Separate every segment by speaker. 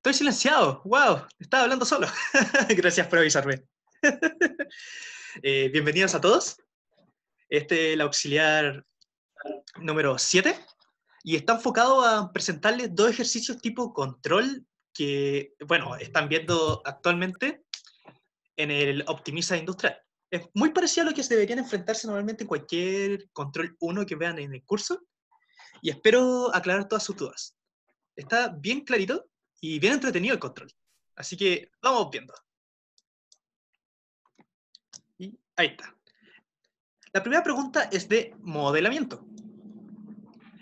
Speaker 1: Estoy silenciado. ¡Wow! Estaba hablando solo. Gracias por avisarme. Bienvenidos a todos. Este es el auxiliar número 7 y está enfocado a presentarles dos ejercicios tipo control que, bueno, están viendo actualmente en el Optimiza Industrial. Es muy parecido a lo que se deberían enfrentarse normalmente en cualquier control 1 que vean en el curso y espero aclarar todas sus dudas. Está bien clarito y bien entretenido el control. Así que vamos viendo. Y ahí está. La primera pregunta es de modelamiento.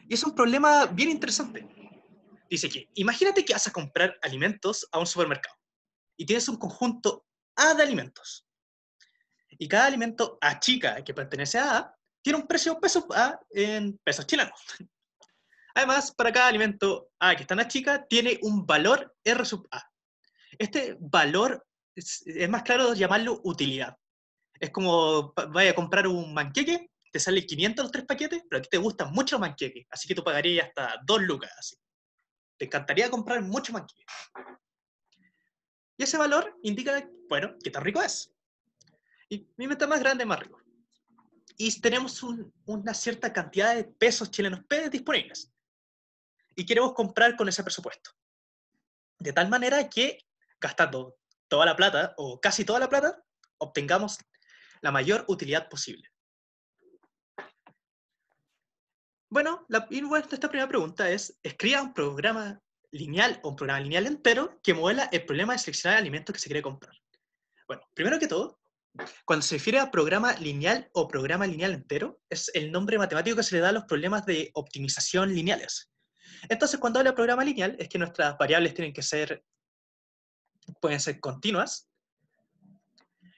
Speaker 1: Y es un problema bien interesante. Dice que, imagínate que vas a comprar alimentos a un supermercado y tienes un conjunto A de alimentos. Y cada alimento A chica que pertenece a A tiene un precio peso A en pesos chilenos. Además, para cada alimento A que está en A chica tiene un valor R sub A. Este valor es más claro llamarlo utilidad. Es como vaya a comprar un manqueque, te sale 500 los 3 paquetes, pero a ti te gustan mucho los manqueques, así que tú pagarías hasta 2 lucas. Así. Te encantaría comprar mucho manqueque. Y ese valor indica, bueno, qué tan rico es. Y mi meta más grande es más rico. Y tenemos una cierta cantidad de pesos chilenos disponibles. Y queremos comprar con ese presupuesto. De tal manera que, gastando toda la plata, o casi toda la plata, obtengamos la mayor utilidad posible. Bueno, esta primera pregunta es, escriba un programa lineal o un programa lineal entero que modela el problema de seleccionar alimentos que se quiere comprar. Bueno, primero que todo, cuando se refiere a programa lineal o programa lineal entero, es el nombre matemático que se le da a los problemas de optimización lineales. Entonces, cuando habla de programa lineal, es que nuestras variables pueden ser continuas,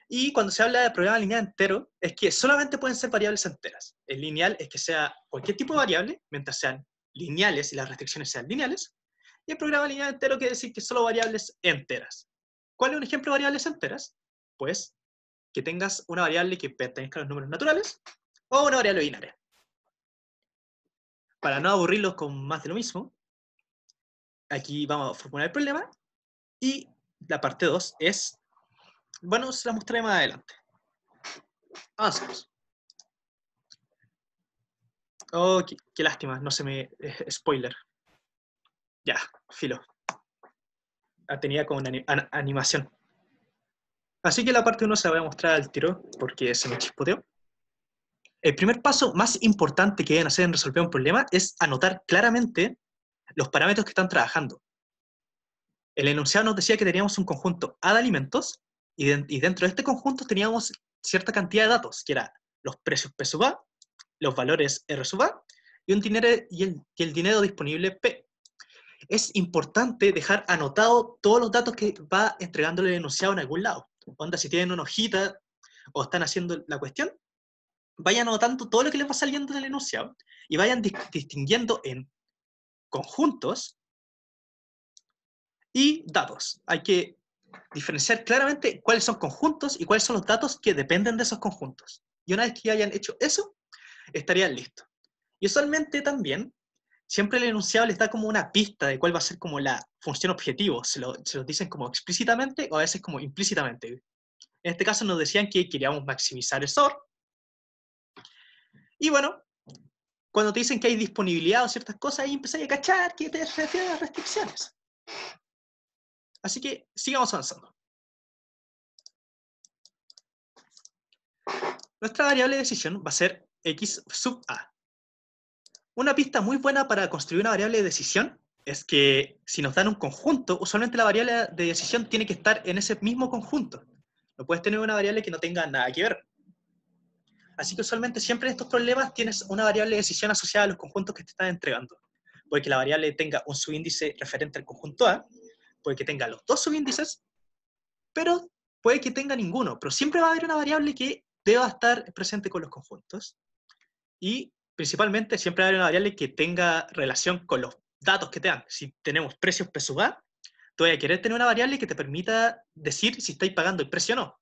Speaker 1: y cuando se habla de programa lineal entero, es que solamente pueden ser variables enteras. El lineal es que sea cualquier tipo de variable, mientras sean lineales y las restricciones sean lineales, y el programa lineal entero quiere decir que solo variables enteras. ¿Cuál es un ejemplo de variables enteras? Pues que tengas una variable que pertenezca a los números naturales o una variable binaria. Para no aburrirlos con más de lo mismo, aquí vamos a formular el problema y la parte 2 es, bueno, se la mostraré más adelante. Avancemos. Oh, qué lástima, no se me... spoiler. Ya, filo. Tenía como una animación. Así que la parte 1 se la voy a mostrar al tiro porque se me chispoteó. El primer paso más importante que deben hacer en resolver un problema es anotar claramente los parámetros que están trabajando. El enunciado nos decía que teníamos un conjunto A de alimentos y dentro de este conjunto teníamos cierta cantidad de datos, que eran los precios P sub A, los valores R sub A y el dinero disponible P. Es importante dejar anotado todos los datos que va entregándole el enunciado en algún lado. Onda, si tienen una hojita o están haciendo la cuestión, vayan anotando todo lo que les va saliendo del enunciado y vayan distinguiendo en conjuntos y datos. Hay que diferenciar claramente cuáles son conjuntos y cuáles son los datos que dependen de esos conjuntos. Y una vez que hayan hecho eso, estarían listos. Y usualmente también, siempre el enunciado les da como una pista de cuál va a ser como la función objetivo. Se lo dicen como explícitamente o a veces como implícitamente. En este caso nos decían que queríamos maximizar el SOR. Y bueno, cuando te dicen que hay disponibilidad o ciertas cosas, ahí empezáis a cachar que te refiere a las restricciones. Así que sigamos avanzando. Nuestra variable de decisión va a ser x sub a. Una pista muy buena para construir una variable de decisión es que si nos dan un conjunto, usualmente la variable de decisión tiene que estar en ese mismo conjunto. No puedes tener una variable que no tenga nada que ver. Así que usualmente siempre en estos problemas tienes una variable de decisión asociada a los conjuntos que te están entregando. Puede que la variable tenga un subíndice referente al conjunto A, puede que tenga los dos subíndices, pero puede que tenga ninguno. Pero siempre va a haber una variable que deba estar presente con los conjuntos. Y principalmente siempre va a haber una variable que tenga relación con los datos que te dan. Si tenemos precios P sub A, tú vas a querer tener una variable que te permita decir si estáis pagando el precio o no.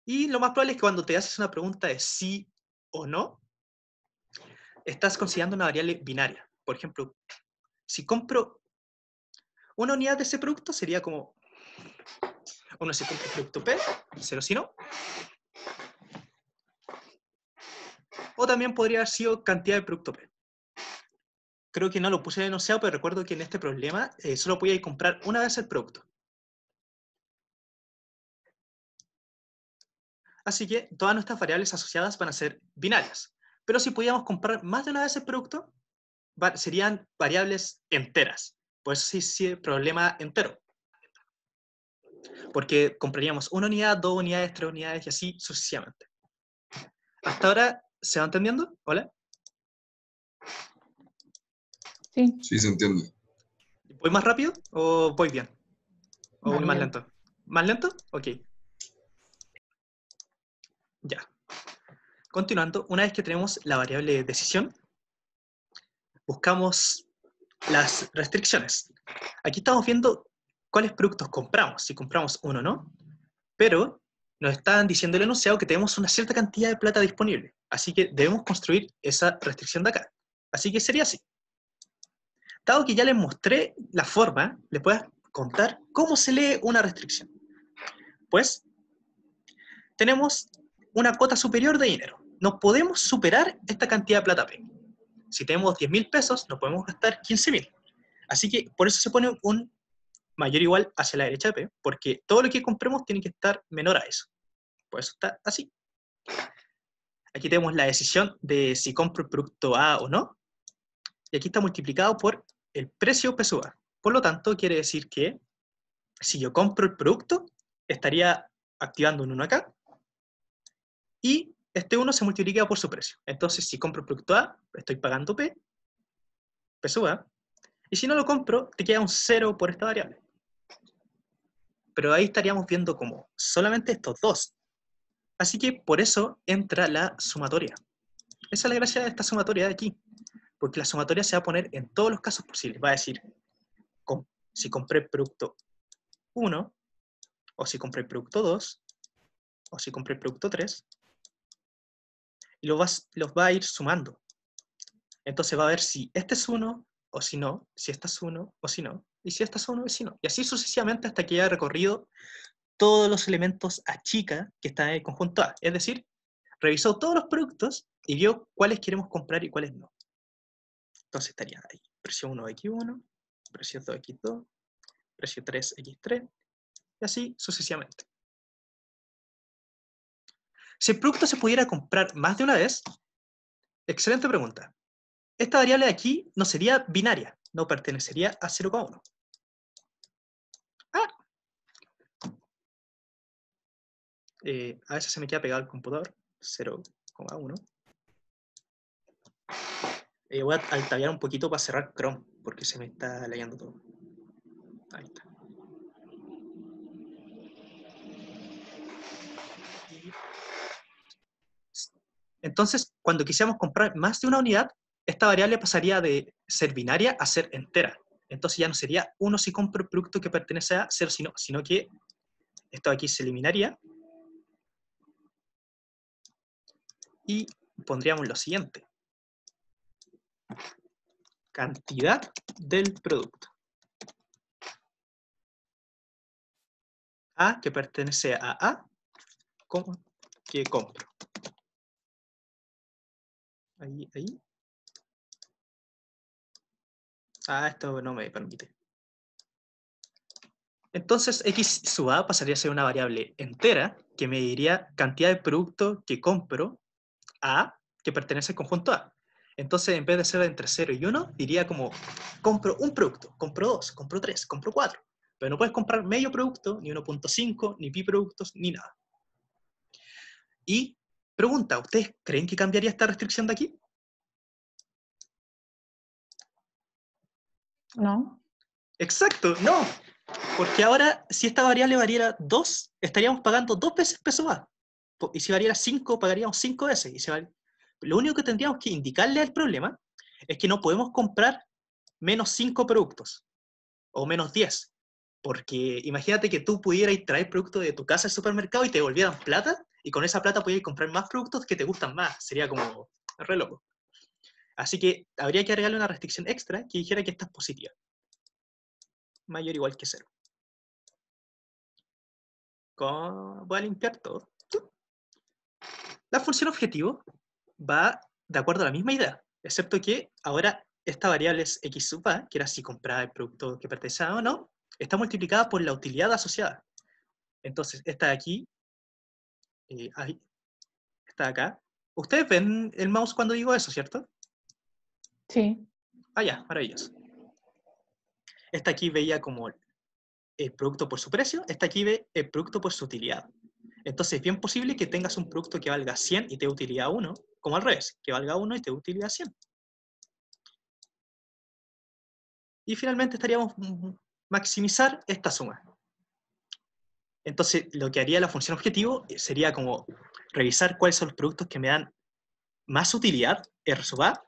Speaker 1: Y lo más probable es que cuando te haces una pregunta de sí o no, estás considerando una variable binaria. Por ejemplo, si compro una unidad de ese producto sería como 1 si cumple el producto P, 0 si no. O también podría haber sido cantidad de producto P. Creo que no lo puse enunciado, pero recuerdo que en este problema solo podía comprar una vez el producto. Así que todas nuestras variables asociadas van a ser binarias. Pero si podíamos comprar más de una vez el producto, serían variables enteras. Por eso sí el problema entero. Porque compraríamos una unidad, 2 unidades, 3 unidades y así sucesivamente. ¿Hasta ahora se va entendiendo? ¿Hola?
Speaker 2: Sí.
Speaker 3: Sí, se entiende.
Speaker 1: ¿Voy más rápido o voy bien? ¿O voy más
Speaker 2: Bien.
Speaker 1: lento? ¿Más lento? Ok. Ya. Continuando, una vez que tenemos la variable de decisión, buscamos las restricciones. Aquí estamos viendo cuáles productos compramos, si compramos uno o no, pero nos están diciendo el enunciado que tenemos una cierta cantidad de plata disponible, así que debemos construir esa restricción de acá. Así que sería así. Dado que ya les mostré la forma, les voy a contar cómo se lee una restricción. Pues, tenemos una cuota superior de dinero. No podemos superar esta cantidad de plata P. Si tenemos 10.000 pesos, no podemos gastar 15.000. Así que por eso se pone un mayor o igual hacia la derecha de P, porque todo lo que compremos tiene que estar menor a eso. Por eso está así. Aquí tenemos la decisión de si compro el producto A o no, y aquí está multiplicado por el precio P sub A. Por lo tanto, quiere decir que si yo compro el producto, estaría activando un 1 acá, y este 1 se multiplica por su precio. Entonces, si compro el producto A, estoy pagando P sub A, y si no lo compro, te queda un 0 por esta variable. Pero ahí estaríamos viendo como solamente estos dos. Así que por eso entra la sumatoria. Esa es la gracia de esta sumatoria de aquí. Porque la sumatoria se va a poner en todos los casos posibles. Va a decir, si compré el producto 1, o si compré el producto 2, o si compré el producto 3, y los va a ir sumando. Entonces va a ver si este es 1, o si no, si este es 1, o si no, y si este es 1, o si no. Y así sucesivamente hasta que haya recorrido todos los elementos a chica que están en el conjunto A. Es decir, revisó todos los productos y vio cuáles queremos comprar y cuáles no. Entonces estaría ahí, precio 1, X1, precio 2, X2, precio 3, X3, y así sucesivamente. Si el producto se pudiera comprar más de una vez, excelente pregunta. Esta variable de aquí no sería binaria, no pertenecería a 0,1. A veces se me queda pegado el computador, 0,1. Voy a altavear un poquito para cerrar Chrome, porque se me está leyendo todo. Ahí está. Entonces, cuando quisiéramos comprar más de una unidad, esta variable pasaría de ser binaria a ser entera. Entonces ya no sería 1 si compro el producto que pertenece a 0 si no, sino que esto aquí se eliminaría y pondríamos lo siguiente. Cantidad del producto. A que pertenece a A, que compro. Ahí. Esto no me permite. Entonces, X sub A pasaría a ser una variable entera que me diría cantidad de producto que compro A, que pertenece al conjunto A. Entonces, en vez de ser entre 0 y 1, diría como, compro un producto, compro 2, compro 3, compro 4. Pero no puedes comprar medio producto, ni 1.5, ni pi productos, ni nada. Y pregunta, ¿ustedes creen que cambiaría esta restricción de aquí?
Speaker 2: No.
Speaker 1: Exacto, no. Porque ahora, si esta variable variara 2, estaríamos pagando 2 veces P sub A. Y si variara 5, pagaríamos 5 veces. Lo único que tendríamos que indicarle al problema es que no podemos comprar menos 5 productos o menos 10. Porque imagínate que tú pudieras traer productos de tu casa al supermercado y te devolvieran plata, y con esa plata pudieras comprar más productos que te gustan más. Sería como re loco. Así que habría que agregarle una restricción extra que dijera que esta es positiva. mayor o igual que 0. Voy a limpiar todo. La función objetivo va de acuerdo a la misma idea, excepto que ahora esta variable es x sub a, que era si compraba el producto que pertenecía o no, está multiplicada por la utilidad asociada. Entonces, esta de aquí, ahí, esta de acá. Ustedes ven el mouse cuando digo eso, ¿cierto?
Speaker 2: Sí.
Speaker 1: Ah, ya, maravilloso. Esta aquí veía como el producto por su precio, esta aquí ve el producto por su utilidad. Entonces, es bien posible que tengas un producto que valga 100 y te dé utilidad 1, como al revés, que valga 1 y te dé utilidad 100. Y finalmente estaríamos maximizar esta suma. Entonces, lo que haría la función objetivo sería como revisar cuáles son los productos que me dan más utilidad, R sub A,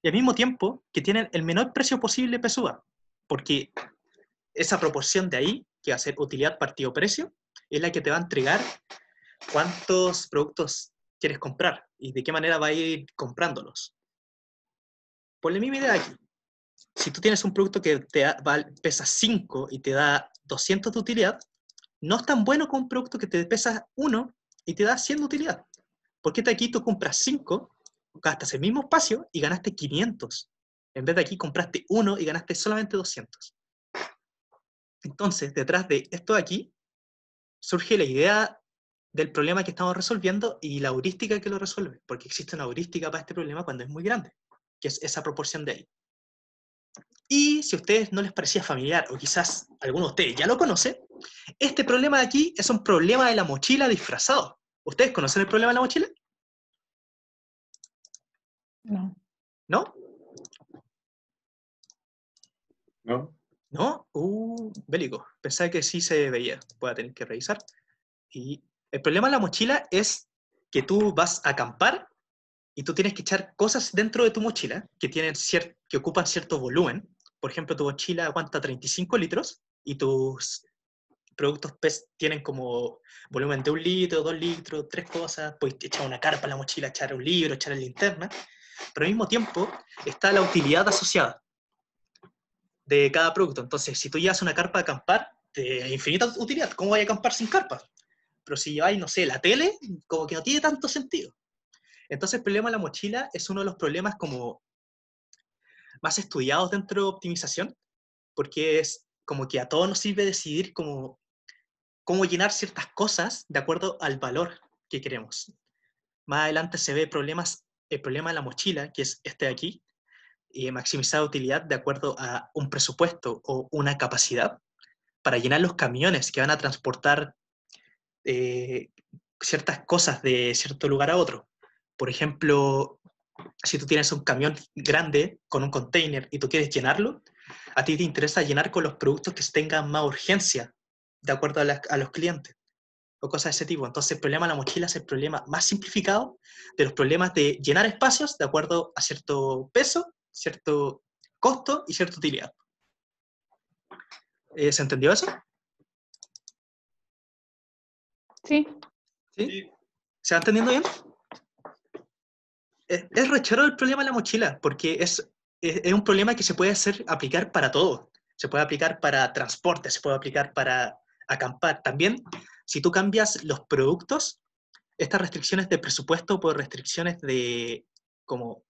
Speaker 1: y al mismo tiempo que tienen el menor precio posible P sub A. Porque esa proporción de ahí, que va a ser utilidad partido precio, es la que te va a entregar cuántos productos quieres comprar y de qué manera va a ir comprándolos. Por la misma idea aquí, si tú tienes un producto que pesa 5 y te da 200 de utilidad, no es tan bueno como un producto que te pesa 1 y te da 100 de utilidad. Porque aquí tú compras 5, gastas el mismo espacio y ganaste 500. En vez de aquí compraste 1 y ganaste solamente 200. Entonces, detrás de esto de aquí, surge la idea del problema que estamos resolviendo y la heurística que lo resuelve, porque existe una heurística para este problema cuando es muy grande, que es esa proporción de ahí. Y si a ustedes no les parecía familiar, o quizás alguno de ustedes ya lo conoce, este problema de aquí es un problema de la mochila disfrazado. ¿Ustedes conocen el problema de la mochila?
Speaker 2: No.
Speaker 1: ¿No?
Speaker 3: ¿No?
Speaker 1: ¿No? Bélico. Pensaba que sí se veía. Voy a tener que revisar. Y el problema de la mochila es que tú vas a acampar y tú tienes que echar cosas dentro de tu mochila que ocupan cierto volumen. Por ejemplo, tu mochila aguanta 35 litros y tus productos PES tienen como volumen de 1 litro, 2 litros, 3 cosas. Puedes echar una carpa en la mochila, echar un libro, echar la linterna. Pero al mismo tiempo está la utilidad asociada de cada producto. Entonces, si tú llevas una carpa a acampar, de infinita utilidad, ¿cómo vas a acampar sin carpa? Pero si lleváis, no sé, la tele, como que no tiene tanto sentido. Entonces, el problema de la mochila es uno de los problemas como más estudiados dentro de optimización, porque es como que a todos nos sirve decidir cómo llenar ciertas cosas de acuerdo al valor que queremos. Más adelante se ve el problema de la mochila, que es este de aquí, y maximizar la utilidad de acuerdo a un presupuesto o una capacidad para llenar los camiones que van a transportar ciertas cosas de cierto lugar a otro. Por ejemplo, si tú tienes un camión grande con un container y tú quieres llenarlo, a ti te interesa llenar con los productos que tengan más urgencia, de acuerdo a los clientes, o cosas de ese tipo. Entonces, el problema de la mochila es el problema más simplificado de los problemas de llenar espacios de acuerdo a cierto peso, cierto costo y cierta utilidad. ¿Se entendió eso?
Speaker 2: Sí.
Speaker 1: ¿Sí? ¿Se va entendiendo bien? Es rechero el problema de la mochila, porque es un problema que se puede aplicar para todo. Se puede aplicar para transporte, se puede aplicar para acampar. También, si tú cambias los productos, estas restricciones de presupuesto por restricciones de como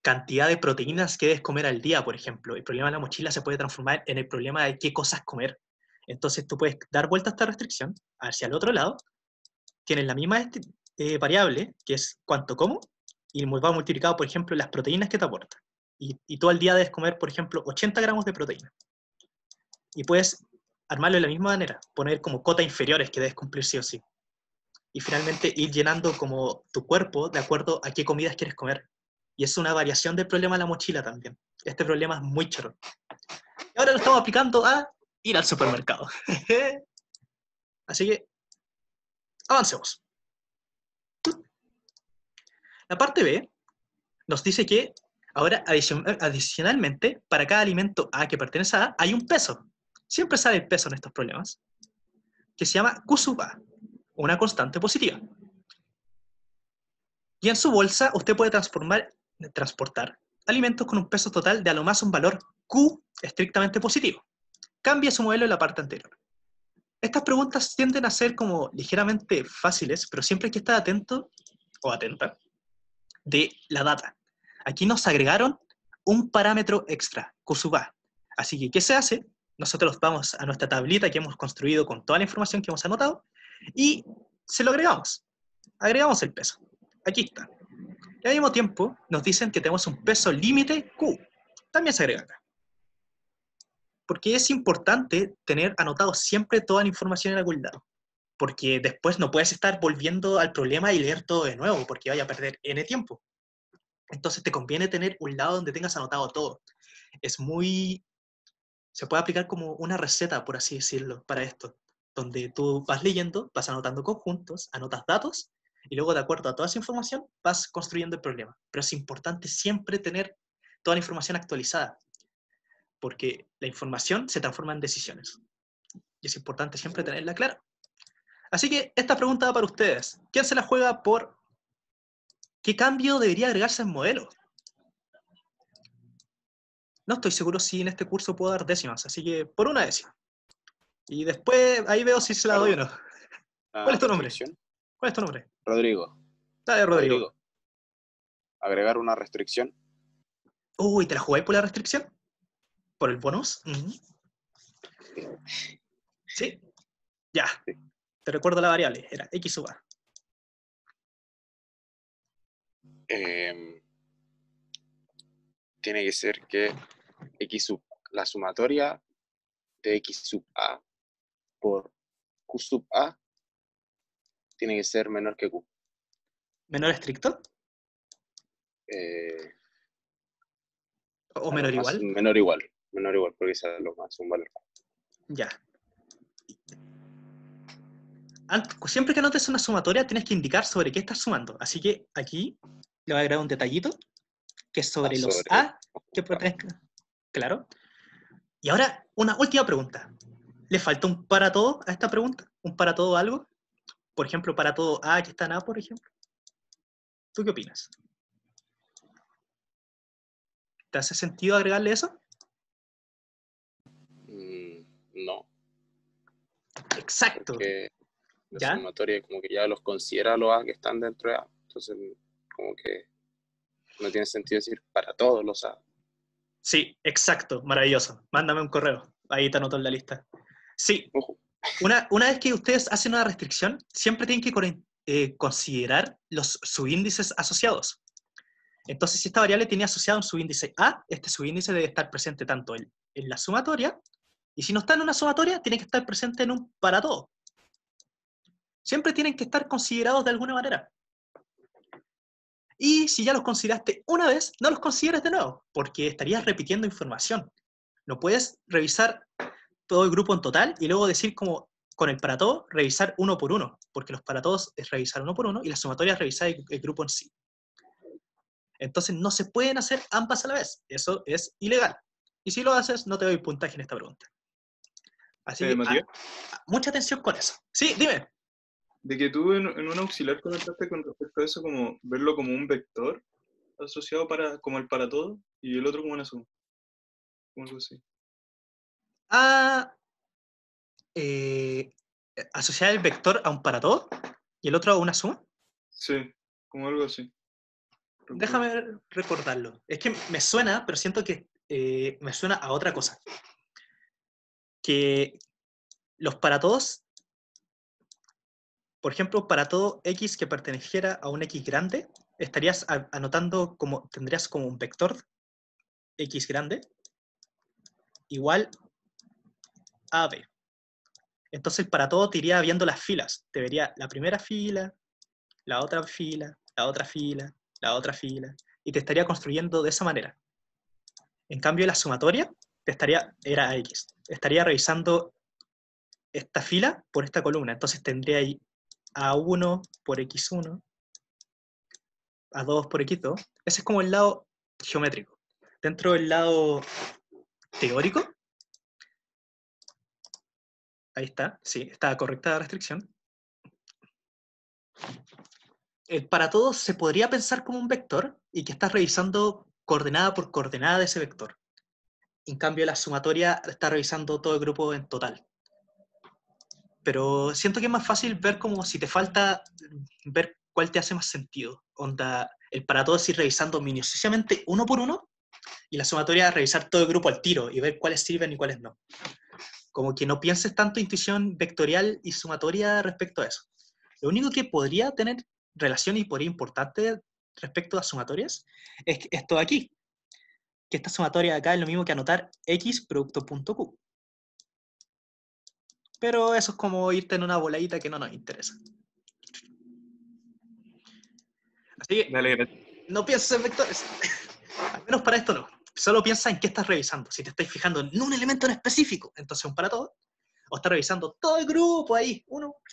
Speaker 1: cantidad de proteínas que debes comer al día, por ejemplo. El problema de la mochila se puede transformar en el problema de qué cosas comer. Entonces tú puedes dar vuelta a esta restricción hacia el otro lado, tienes la misma variable, que es cuánto como, y va multiplicado, por ejemplo, las proteínas que te aporta. Y tú al día debes comer, por ejemplo, 80 gramos de proteína. Y puedes armarlo de la misma manera, poner como cotas inferiores que debes cumplir sí o sí. Y finalmente ir llenando como tu cuerpo de acuerdo a qué comidas quieres comer. Y es una variación del problema de la mochila también. Este problema es muy choro. Y ahora lo estamos aplicando a ir al supermercado. Así que, avancemos. La parte B nos dice que ahora adicionalmente, para cada alimento A que pertenece a A, hay un peso. Siempre sale el peso en estos problemas, que se llama Q sub A, una constante positiva. Y en su bolsa usted puede transportar alimentos con un peso total de a lo más un valor Q estrictamente positivo. Cambia su modelo en la parte anterior. Estas preguntas tienden a ser como ligeramente fáciles, pero siempre hay que estar atento o atenta de la data. Aquí nos agregaron un parámetro extra, Q sub A. Así que, ¿qué se hace? Nosotros vamos a nuestra tablita que hemos construido con toda la información que hemos anotado y se lo agregamos. Agregamos el peso. Aquí está. Y al mismo tiempo nos dicen que tenemos un peso límite Q. También se agrega acá. Porque es importante tener anotado siempre toda la información en algún lado. Porque después no puedes estar volviendo al problema y leer todo de nuevo, porque vaya a perder N tiempo. Entonces te conviene tener un lado donde tengas anotado todo. Es muy... Se puede aplicar como una receta, por así decirlo, para esto. Donde tú vas leyendo, vas anotando conjuntos, anotas datos, y luego de acuerdo a toda esa información vas construyendo el problema. Pero es importante siempre tener toda la información actualizada, porque la información se transforma en decisiones. Y es importante siempre tenerla clara. Así que esta pregunta va para ustedes. ¿Quién se la juega por qué cambio debería agregarse al modelo? No estoy seguro si en este curso puedo dar décimas, así que por una décima. Y después ahí veo si se la doy o no. ¿Cuál es tu nombre?
Speaker 3: Restricción.
Speaker 1: ¿Cuál es tu nombre?
Speaker 3: Rodrigo.
Speaker 1: Dale, Rodrigo.
Speaker 3: Agregar una restricción.
Speaker 1: Uy, ¿te la jugáis por la restricción? ¿Por el bonus? ¿Sí? Ya.
Speaker 3: Sí.
Speaker 1: Te recuerdo la variable. Era X sub A.
Speaker 3: Tiene que ser que la sumatoria de X sub A por Q sub A tiene que ser menor que Q.
Speaker 1: ¿Menor estricto? ¿O menor igual?
Speaker 3: Menor igual, porque esa es lo más un valor.
Speaker 1: Ya. Siempre que anotes una sumatoria tienes que indicar sobre qué estás sumando. Así que aquí le voy a agregar un detallito que es sobre los A que pertenezcan. Claro. Y ahora, una última pregunta. ¿Le falta un para todo a esta pregunta? ¿Un para todo algo? Por ejemplo, para todo A que está en A, por ejemplo. ¿Tú qué opinas? ¿Te hace sentido agregarle eso?
Speaker 3: No.
Speaker 1: Exacto.
Speaker 3: Porque la
Speaker 1: ¿Ya?
Speaker 3: sumatoria como que ya los considera los A que están dentro de A. Entonces, como que no tiene sentido decir para todos los A.
Speaker 1: Sí, exacto. Maravilloso. Mándame un correo. Ahí te anoto en la lista. Sí. Una vez que ustedes hacen una restricción, siempre tienen que considerar los subíndices asociados. Entonces, si esta variable tiene asociado un subíndice A, este subíndice debe estar presente tanto en la sumatoria, y si no está en una sumatoria, tiene que estar presente en un para todo. Siempre tienen que estar considerados de alguna manera. Y si ya los consideraste una vez, no los consideres de nuevo, porque estarías repitiendo información. No puedes revisar todo el grupo en total y luego decir como con el para todo, revisar uno por uno, porque los para todos es revisar uno por uno y la sumatoria es revisar el grupo en sí. Entonces no se pueden hacer ambas a la vez. Eso es ilegal. Y si lo haces, no te doy puntaje en esta pregunta. Así que
Speaker 4: Matías,
Speaker 1: mucha atención con eso. Sí, dime.
Speaker 4: de que tú en un auxiliar comentaste con respecto a eso, como verlo como un vector asociado como el para todo y el otro como una suma. ¿Cómo algo así?
Speaker 1: Asociar el vector a un para todo y el otro a una suma.
Speaker 4: Sí, como algo así.
Speaker 1: Déjame recordarlo. Es que me suena, pero siento que me suena a otra cosa. Que los para todos, por ejemplo, para todo x que perteneciera a un x grande, estarías anotando como, tendrías como un vector x grande igual a b. Entonces para todo te iría viendo las filas. Te vería la primera fila, la otra fila, la otra fila, la otra fila, y te estaría construyendo de esa manera. En cambio, la sumatoria era X. Estaría revisando esta fila por esta columna. Entonces tendría ahí A1 por X1, A2 por X2. Ese es como el lado geométrico. Dentro del lado teórico, ahí está, sí, está correcta la restricción. Para todos se podría pensar como un vector y que estás revisando coordenada por coordenada de ese vector. En cambio, la sumatoria está revisando todo el grupo en total. Pero siento que es más fácil ver como si te falta ver cuál te hace más sentido. Onda, el para todos ir revisando minuciosamente uno por uno, y la sumatoria revisar todo el grupo al tiro y ver cuáles sirven y cuáles no. Como que no pienses tanto intuición vectorial y sumatoria respecto a eso. Lo único que podría tener relación y podría importante respecto a sumatorias es esto de aquí, que esta sumatoria de acá es lo mismo que anotar x producto punto q. Pero eso es como irte en una voladita que no nos interesa. Así que
Speaker 4: Dale, gracias.
Speaker 1: no pienses en vectores. Al menos para esto no. Solo piensa en qué estás revisando. Si te estás fijando en un elemento en específico, entonces un para todo. O estás revisando todo el grupo ahí.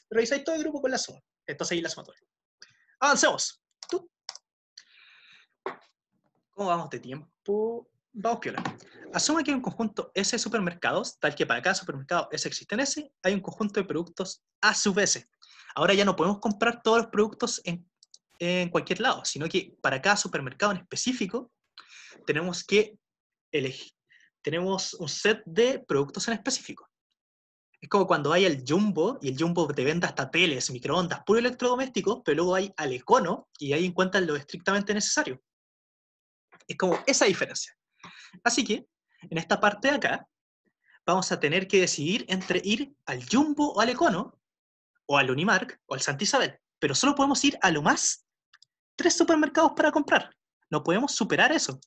Speaker 1: Revisáis todo el grupo con la suma. Entonces ahí la sumatoria. Avancemos. ¿Tú? ¿Cómo vamos de tiempo? Vamos piola. Asuma que hay un conjunto S de supermercados, tal que para cada supermercado S existe en S, hay un conjunto de productos A sub S. Ahora ya no podemos comprar todos los productos en cualquier lado, sino que para cada supermercado en específico tenemos que elegir, tenemos un set de productos en específico. Es como cuando hay el Jumbo, y el Jumbo te vende hasta teles, microondas, puro electrodomésticos, pero luego hay al Econo, y ahí encuentran lo estrictamente necesario. Es como esa diferencia. Así que, en esta parte de acá, vamos a tener que decidir entre ir al Jumbo o al Econo, o al Unimark, o al Santa Isabel. Pero solo podemos ir a lo más 3 supermercados para comprar. No podemos superar eso.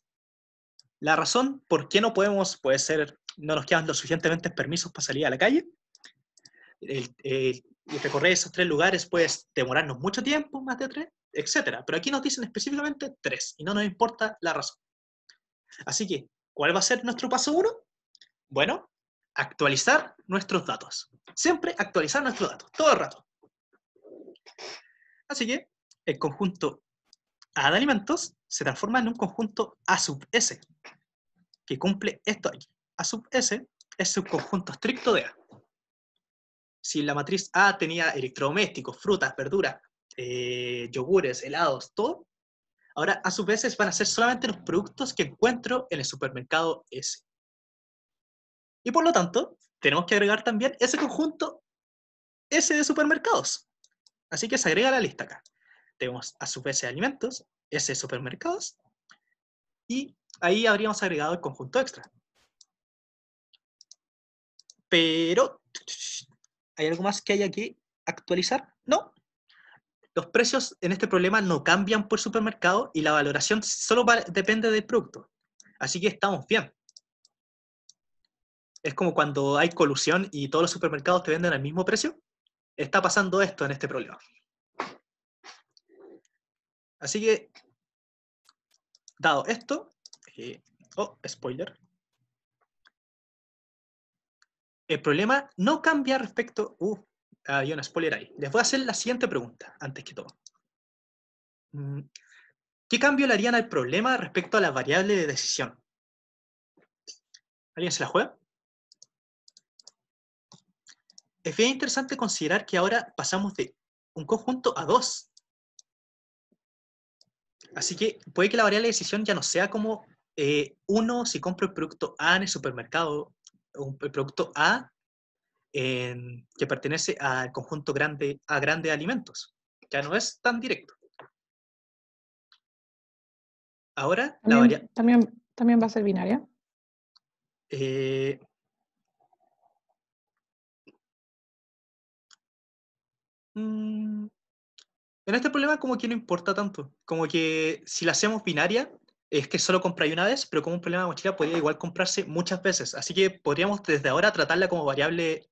Speaker 1: La razón por qué no podemos, puede ser, no nos quedan los suficientemente permisos para salir a la calle. Y recorrer esos 3 lugares puede demorarnos mucho tiempo, más de 3, etc. Pero aquí nos dicen específicamente 3, y no nos importa la razón. Así que, ¿cuál va a ser nuestro paso 1? Bueno, actualizar nuestros datos. Siempre actualizar nuestros datos, todo el rato. Así que, el conjunto A de alimentos se transforma en un conjunto A sub S, que cumple esto aquí. A sub S es un conjunto estricto de A. Si la matriz A tenía electrodomésticos, frutas, verduras, yogures, helados, todo, ahora A sub S van a ser solamente los productos que encuentro en el supermercado S. Y por lo tanto, tenemos que agregar también ese conjunto S de supermercados. Así que se agrega a la lista acá. Tenemos A sub S de alimentos, S de supermercados, y ahí habríamos agregado el conjunto extra. Pero, ¿hay algo más que haya que actualizar? No. Los precios en este problema no cambian por supermercado y la valoración solo depende del producto. Así que estamos bien. Es como cuando hay colusión y todos los supermercados te venden al mismo precio. Está pasando esto en este problema. Así que, dado esto, spoiler, el problema no cambia respecto... había un spoiler ahí. Les voy a hacer la siguiente pregunta, antes que todo. ¿Qué cambio le harían al problema respecto a la variable de decisión? ¿Alguien se la juega? Es bien interesante considerar que ahora pasamos de un conjunto a 2. Así que puede que la variable de decisión ya no sea como 1 si compro el producto A en el supermercado, o el producto A que pertenece al conjunto grande de alimentos. Ya no es tan directo. Ahora, la variable...
Speaker 2: ¿También va a ser binaria?
Speaker 1: En este problema como que no importa tanto. Como que si la hacemos binaria, es que solo compráis una vez, pero como un problema de mochila podría igual comprarse muchas veces. Así que podríamos desde ahora tratarla como variable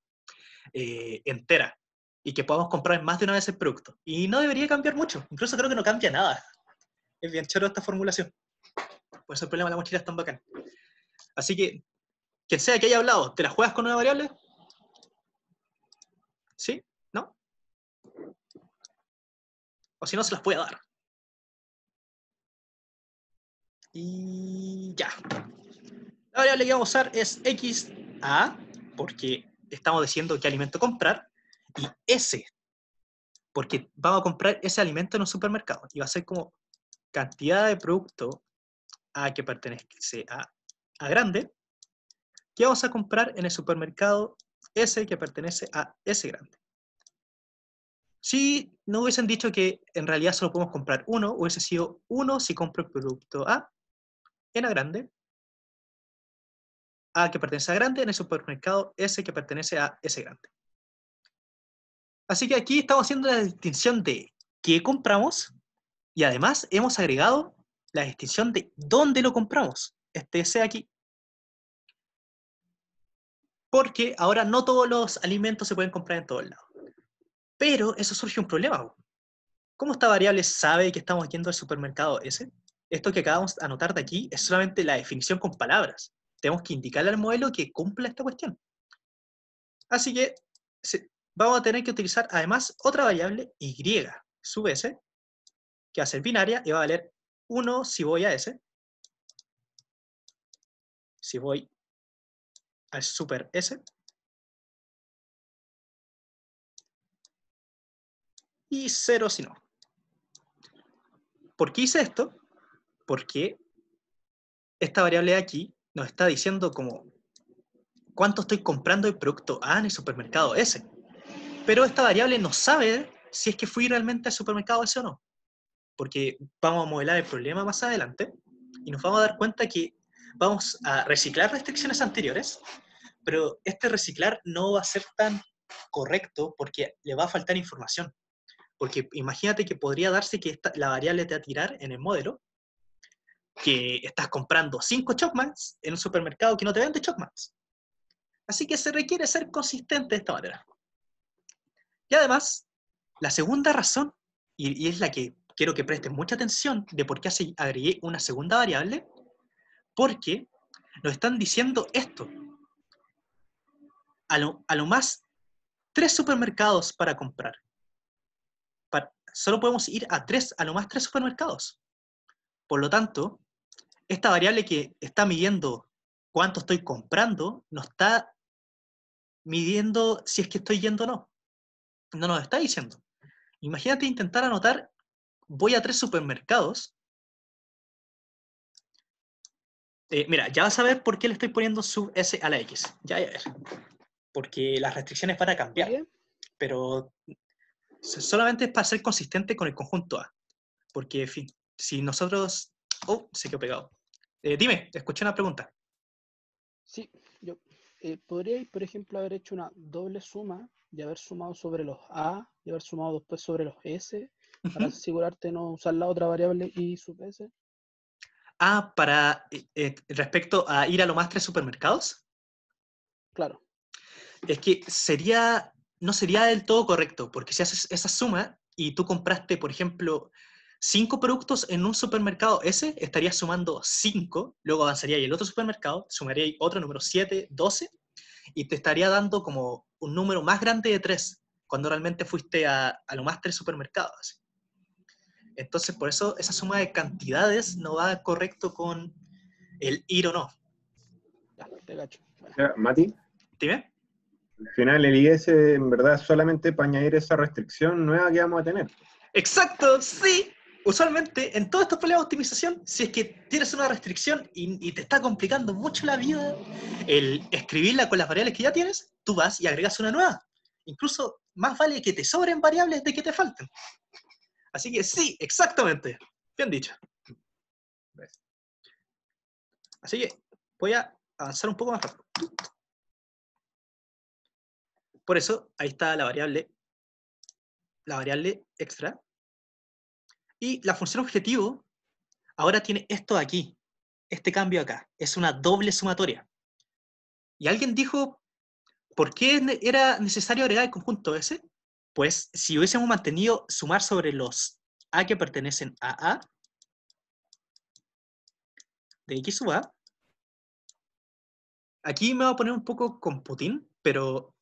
Speaker 1: entera. Y que podamos comprar más de una vez el producto. Y no debería cambiar mucho. Incluso creo que no cambia nada. Es bien choro esta formulación. Por eso el problema de la mochila es tan bacán. Así que, quien sea que haya hablado, ¿te la juegas con una variable? ¿Sí? ¿No? O si no, se las voy a dar. Y ya. La variable que vamos a usar es XA, porque estamos diciendo qué alimento comprar, y S, porque vamos a comprar ese alimento en un supermercado. Y va a ser como cantidad de producto A que pertenece a grande, que vamos a comprar en el supermercado S que pertenece a S grande. Si no hubiesen dicho que en realidad solo podemos comprar uno, hubiese sido 1 si compro el producto A en A grande, A que pertenece a grande en el supermercado S que pertenece a S grande. Así que aquí estamos haciendo la distinción de qué compramos y además hemos agregado la distinción de dónde lo compramos, este S aquí. Porque ahora no todos los alimentos se pueden comprar en todos lados. Pero eso surge un problema. ¿Cómo esta variable sabe que estamos yendo al supermercado S? Esto que acabamos de anotar de aquí es solamente la definición con palabras. Tenemos que indicarle al modelo que cumpla esta cuestión. Así que vamos a tener que utilizar además otra variable y sub S, que va a ser binaria y va a valer 1 si voy a S. Si voy al super S. Y 0 si no. ¿Por qué hice esto? Porque esta variable de aquí nos está diciendo como cuánto estoy comprando el producto A en el supermercado S. Pero esta variable no sabe si es que fui realmente al supermercado S o no. Porque vamos a modelar el problema más adelante y nos vamos a dar cuenta que vamos a reciclar restricciones anteriores, pero este reciclar no va a ser tan correcto porque le va a faltar información. Porque imagínate que podría darse que la variable te va a tirar en el modelo que estás comprando 5 Chocmans en un supermercado que no te vende Chocmans. Así que se requiere ser consistente de esta manera. Y además, la segunda razón, y es la que quiero que presten mucha atención de por qué agregué una segunda variable, porque nos están diciendo esto. A lo más 3 supermercados para comprar. Solo podemos ir a lo más 3 supermercados. Por lo tanto, esta variable que está midiendo cuánto estoy comprando, no está midiendo si es que estoy yendo o no. No nos está diciendo. Imagínate intentar anotar, voy a 3 supermercados. Mira, ya vas a ver por qué le estoy poniendo sub S a la X. Ya, a ver. Porque las restricciones van a cambiar.
Speaker 5: ¿Bien?
Speaker 1: Pero solamente es para ser consistente con el conjunto A. Porque, en fin, si nosotros... Oh, se quedó pegado. Dime, escuché una pregunta.
Speaker 5: Sí, yo podríais, por ejemplo, haber hecho una doble suma y haber sumado sobre los A y haber sumado después sobre los S para asegurarte de no usar la otra variable y sub S.
Speaker 1: Ah, para respecto a ir a lo más 3 supermercados.
Speaker 5: Claro,
Speaker 1: Es que no sería del todo correcto, porque si haces esa suma y tú compraste, por ejemplo, 5 productos en un supermercado S, estarías sumando 5, luego avanzaría y el otro supermercado, sumaría otro número 7, 12, y te estaría dando como un número más grande de 3, cuando realmente fuiste a lo más 3 supermercados. Entonces, por eso esa suma de cantidades no va correcto con el ir o no.
Speaker 5: ya, te cacho. Bueno,
Speaker 6: Ya, Mati,
Speaker 1: ¿Dime?
Speaker 6: al final el IS en verdad es solamente para añadir esa restricción nueva que vamos a tener.
Speaker 1: Exacto, sí. Usualmente, en todos estos problemas de optimización, si es que tienes una restricción y te está complicando mucho la vida el escribirla con las variables que ya tienes, tú vas y agregas una nueva. Incluso más vale que te sobren variables de que te falten. Así que sí, exactamente. Bien dicho. Así que voy a avanzar un poco más rápido. Por eso, ahí está la variable extra. Y la función objetivo ahora tiene esto de aquí, este cambio acá. Es una doble sumatoria. Y alguien dijo, ¿por qué era necesario agregar el conjunto S? Pues si hubiésemos mantenido sumar sobre los A que pertenecen a A, de X sub A, aquí me voy a poner un poco con Putin, pero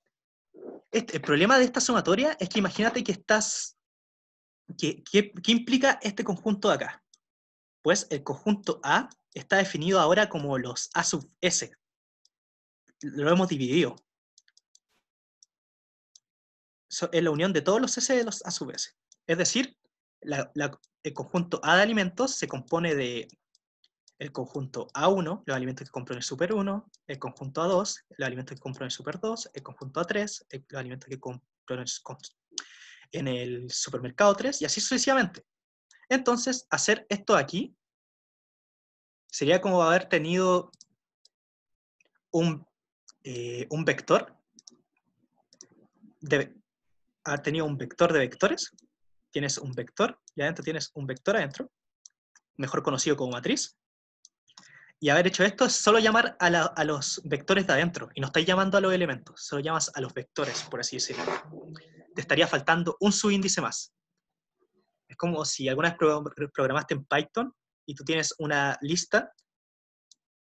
Speaker 1: el problema de esta sumatoria es que imagínate que ¿qué implica este conjunto de acá? Pues el conjunto A está definido ahora como los A sub S. Lo hemos dividido. Es la unión de todos los S de los A sub S. Es decir, el conjunto A de alimentos se compone de el conjunto A1, los alimentos que compro en el Super 1, el conjunto A2, los alimentos que compro en el Super 2, el conjunto A3, los alimentos que compro en el supermercado 3, y así sucesivamente. Entonces, hacer esto aquí sería como haber tenido un vector haber tenido un vector de vectores. Tienes un vector, y adentro tienes un vector adentro, mejor conocido como matriz. Y haber hecho esto es solo llamar a los vectores de adentro, y no estáis llamando a los elementos, solo llamas a los vectores, por así decirlo. Te estaría faltando un subíndice más. Es como si alguna vez programaste en Python, y tú tienes una lista,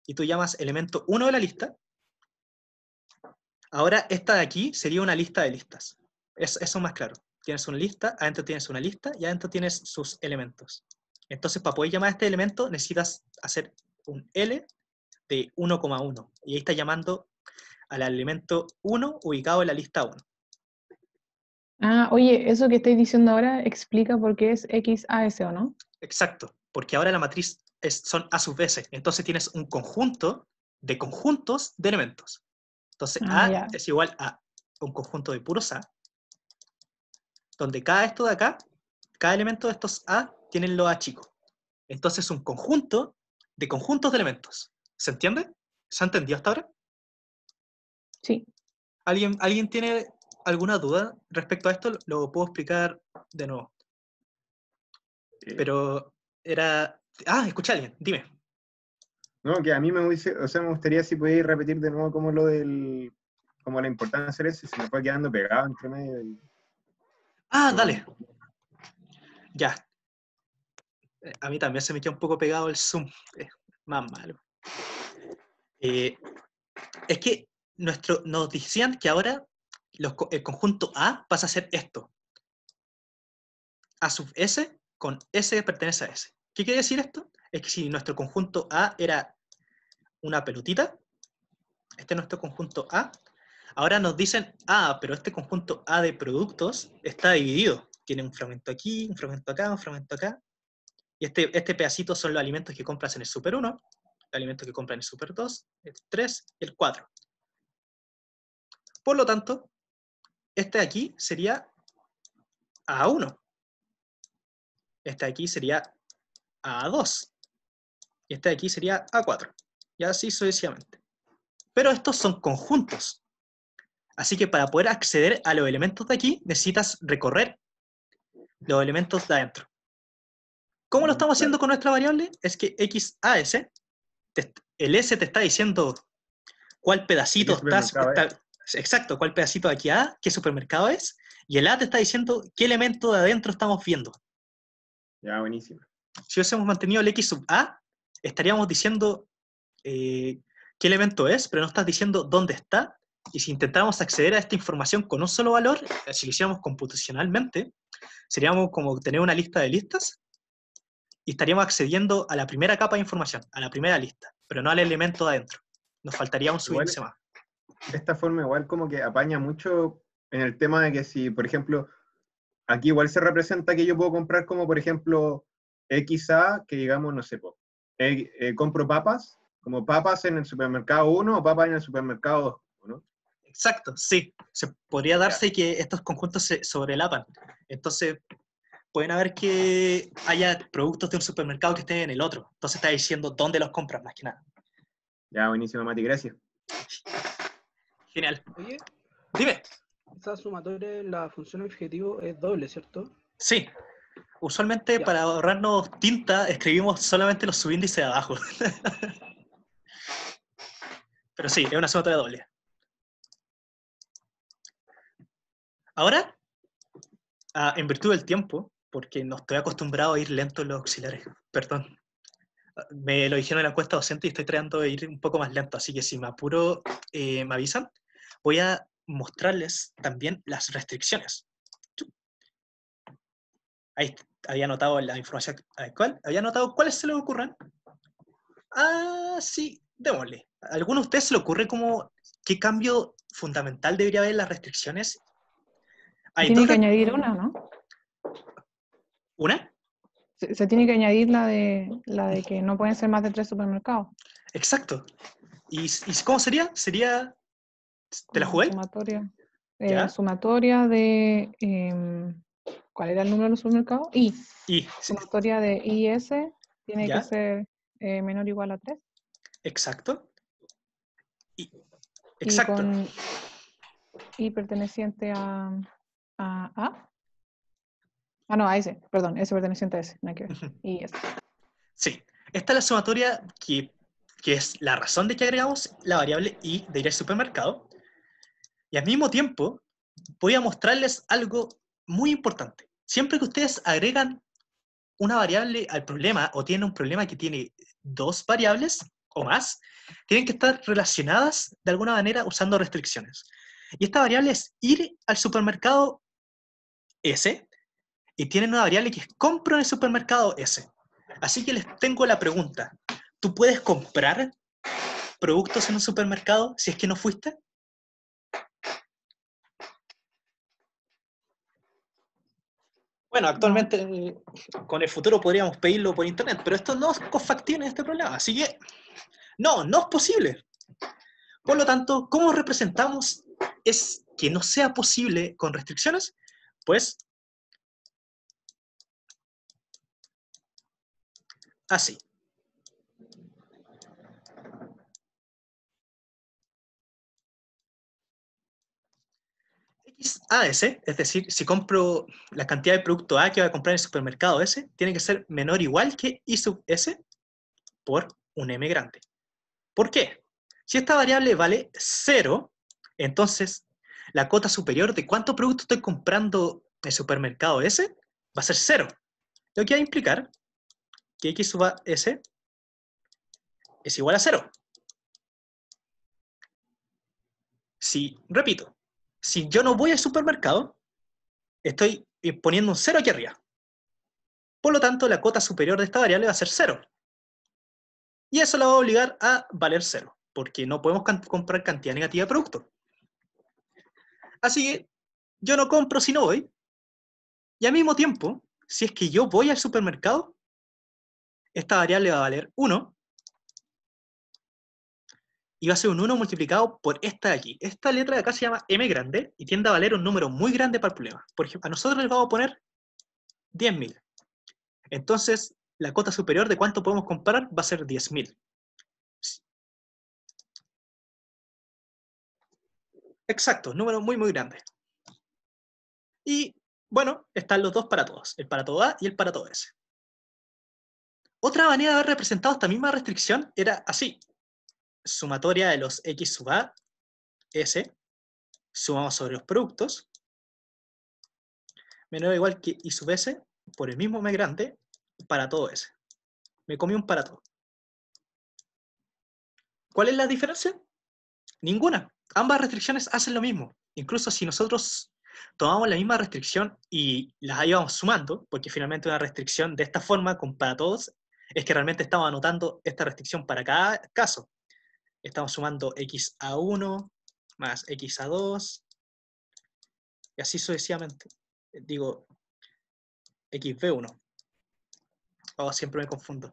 Speaker 1: y tú llamas elemento 1 de la lista. Ahora, esta de aquí sería una lista de listas. Eso es más claro. Tienes una lista, adentro tienes una lista, y adentro tienes sus elementos. Entonces, para poder llamar a este elemento, necesitas hacer un L de 1,1. Y ahí está llamando al elemento 1 ubicado en la lista 1.
Speaker 2: Ah, oye, eso que estáis diciendo ahora explica por qué es XAS, ¿o no?
Speaker 1: Exacto, porque ahora la matriz son A sub S. Entonces tienes un conjunto de conjuntos de elementos. Entonces
Speaker 2: Ah,
Speaker 1: A
Speaker 2: ya.
Speaker 1: es igual a un conjunto de puros A, donde cada esto de acá, cada elemento de estos A tienen los A chicos. Entonces es un conjunto de conjuntos de elementos. ¿Se entiende? ¿Se ha entendido hasta ahora?
Speaker 2: Sí.
Speaker 1: ¿Alguien tiene alguna duda respecto a esto? Lo puedo explicar de nuevo. Pero era... Ah, escucha a alguien, dime.
Speaker 6: No, que a mí me gustaría si podéis repetir de nuevo como como la importancia de eso, se me fue quedando pegado entre medio.
Speaker 1: Ah, dale. Ya. A mí también se me queda un poco pegado el zoom. Es más malo. Es que nos decían que ahora el conjunto A pasa a ser esto. A sub S con S pertenece a S. ¿Qué quiere decir esto? Es que si nuestro conjunto A era una pelotita, este es nuestro conjunto A, ahora nos dicen, pero este conjunto A de productos está dividido. Tiene un fragmento aquí, un fragmento acá, un fragmento acá. Y este pedacito son los alimentos que compras en el Super 1, los alimentos que compras en el Super 2, el 3 y el 4. Por lo tanto, este de aquí sería A1. Este de aquí sería A2. Y este de aquí sería A4. Y así sucesivamente. Pero estos son conjuntos. Así que para poder acceder a los elementos de aquí, necesitas recorrer los elementos de adentro. ¿Cómo lo estamos haciendo con nuestra variable? Es que XAS, el S te está diciendo cuál pedacito exacto, cuál pedacito de aquí A, qué supermercado es, y el A te está diciendo qué elemento de adentro estamos viendo.
Speaker 6: Ya, buenísimo.
Speaker 1: Si hubiésemos mantenido el X sub A, estaríamos diciendo qué elemento es, pero no estás diciendo dónde está, y si intentáramos acceder a esta información con un solo valor, si lo hiciéramos computacionalmente, seríamos como tener una lista de listas, y estaríamos accediendo a la primera capa de información, a la primera lista, pero no al elemento de adentro. Nos faltaría un subíndice más.
Speaker 6: Esta forma igual como que apaña mucho en el tema de que si, por ejemplo, aquí igual se representa que yo puedo comprar como, por ejemplo, XA, que digamos, no sé, compro papas, como papas en el supermercado 1 o papas en el supermercado 2, ¿no?
Speaker 1: Exacto, sí. Se podría darse que estos conjuntos se sobrelapan. Entonces, pueden haber que haya productos de un supermercado que estén en el otro. Entonces está diciendo dónde los compras, más que nada.
Speaker 6: Ya, buenísimo, Mati, gracias.
Speaker 1: Genial.
Speaker 5: Oye,
Speaker 1: Dime.
Speaker 5: esa sumatoria en la función objetivo es doble, ¿cierto?
Speaker 1: Sí. Usualmente
Speaker 5: Ya.
Speaker 1: para ahorrarnos tinta escribimos solamente los subíndices de abajo. Pero sí, es una sumatoria doble. Ahora, en virtud del tiempo, porque no estoy acostumbrado a ir lento en los auxiliares, perdón. Me lo dijeron en la encuesta docente y estoy tratando de ir un poco más lento, así que si me apuro, me avisan. Voy a mostrarles también las restricciones. Ahí había anotado la información actual. ¿Había anotado cuáles se les ocurren? Sí, démosle. ¿A alguno de ustedes se le ocurre como qué cambio fundamental debería haber en las restricciones? Hay
Speaker 2: Tiene
Speaker 1: dos
Speaker 2: que añadir una, ¿no?
Speaker 1: ¿Una?
Speaker 2: Se tiene que añadir la de que no pueden ser más de 3 supermercados.
Speaker 1: Exacto. ¿Y cómo sería? Sería, ¿te la
Speaker 2: Como
Speaker 1: jugáis?
Speaker 2: sumatoria.
Speaker 1: ¿Ya?
Speaker 2: Sumatoria de... ¿cuál era el número de los supermercados?
Speaker 1: Y, sí,
Speaker 2: Sumatoria de IS tiene
Speaker 1: ¿ya?
Speaker 2: que ser menor o igual a 3.
Speaker 1: Exacto.
Speaker 2: Y
Speaker 1: Exacto.
Speaker 2: y perteneciente a A. Ah, no, a S. Perdón, S perteneciente a S. No hay que ver.
Speaker 1: Ujú.
Speaker 2: Y S.
Speaker 1: Sí. Esta es la sumatoria que es la razón de que agregamos la variable I de ir al supermercado. Y al mismo tiempo, voy a mostrarles algo muy importante. Siempre que ustedes agregan una variable al problema o tienen un problema que tiene 2 variables o más, tienen que estar relacionadas de alguna manera usando restricciones. Y esta variable es ir al supermercado S y tienen una variable que es compro en el supermercado S. Así que les tengo la pregunta. ¿Tú puedes comprar productos en un supermercado si es que no fuiste? Bueno, actualmente con el futuro podríamos pedirlo por internet, pero esto no es factible en este problema, así que no es posible. Por lo tanto, ¿cómo representamos es que no sea posible con restricciones? Pues así. XAS, es decir, si compro la cantidad de producto A que voy a comprar en el supermercado S, tiene que ser menor o igual que I sub S por un M grande. ¿Por qué? Si esta variable vale 0, entonces la cota superior de cuánto producto estoy comprando en el supermercado S va a ser 0. Lo que va a implicar que X sub S es igual a 0. Repito, si yo no voy al supermercado, estoy poniendo un 0 aquí arriba. Por lo tanto, la cota superior de esta variable va a ser 0. Y eso la va a obligar a valer 0, porque no podemos comprar cantidad negativa de producto. Así que yo no compro si no voy. Y al mismo tiempo, si es que yo voy al supermercado, esta variable va a valer 1. Y va a ser un 1 multiplicado por esta de aquí. Esta letra de acá se llama M grande y tiende a valer un número muy grande para el problema. Por ejemplo, a nosotros les vamos a poner 10.000. Entonces, la cota superior de cuánto podemos comprar va a ser 10.000. Exacto, número muy, muy grande. Y, bueno, están los dos para todos. El para todo A y el para todo S. Otra manera de haber representado esta misma restricción era así. Sumatoria de los X sub A, S, sumamos sobre los productos, menor o igual que I sub S, por el mismo M grande, para todo S. Me comí un para todo. ¿Cuál es la diferencia? Ninguna. Ambas restricciones hacen lo mismo. Incluso si nosotros tomamos la misma restricción y las íbamos sumando, porque finalmente una restricción de esta forma, con para todos, es que realmente estamos anotando esta restricción para cada caso. Estamos sumando x a 1 más x a 2, y así sucesivamente. Digo, xb1. Oh, siempre me confundo.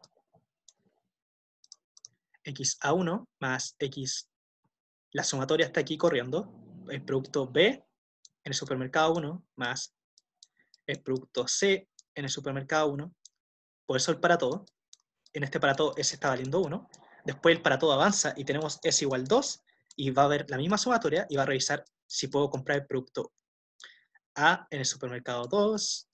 Speaker 1: X a 1 más x, la sumatoria está aquí corriendo, el producto B en el supermercado 1 más el producto C en el supermercado 1, por eso el para todo, en este para todo S está valiendo 1, después el para todo avanza y tenemos S igual 2, y va a ver la misma sumatoria y va a revisar si puedo comprar el producto A en el supermercado 2,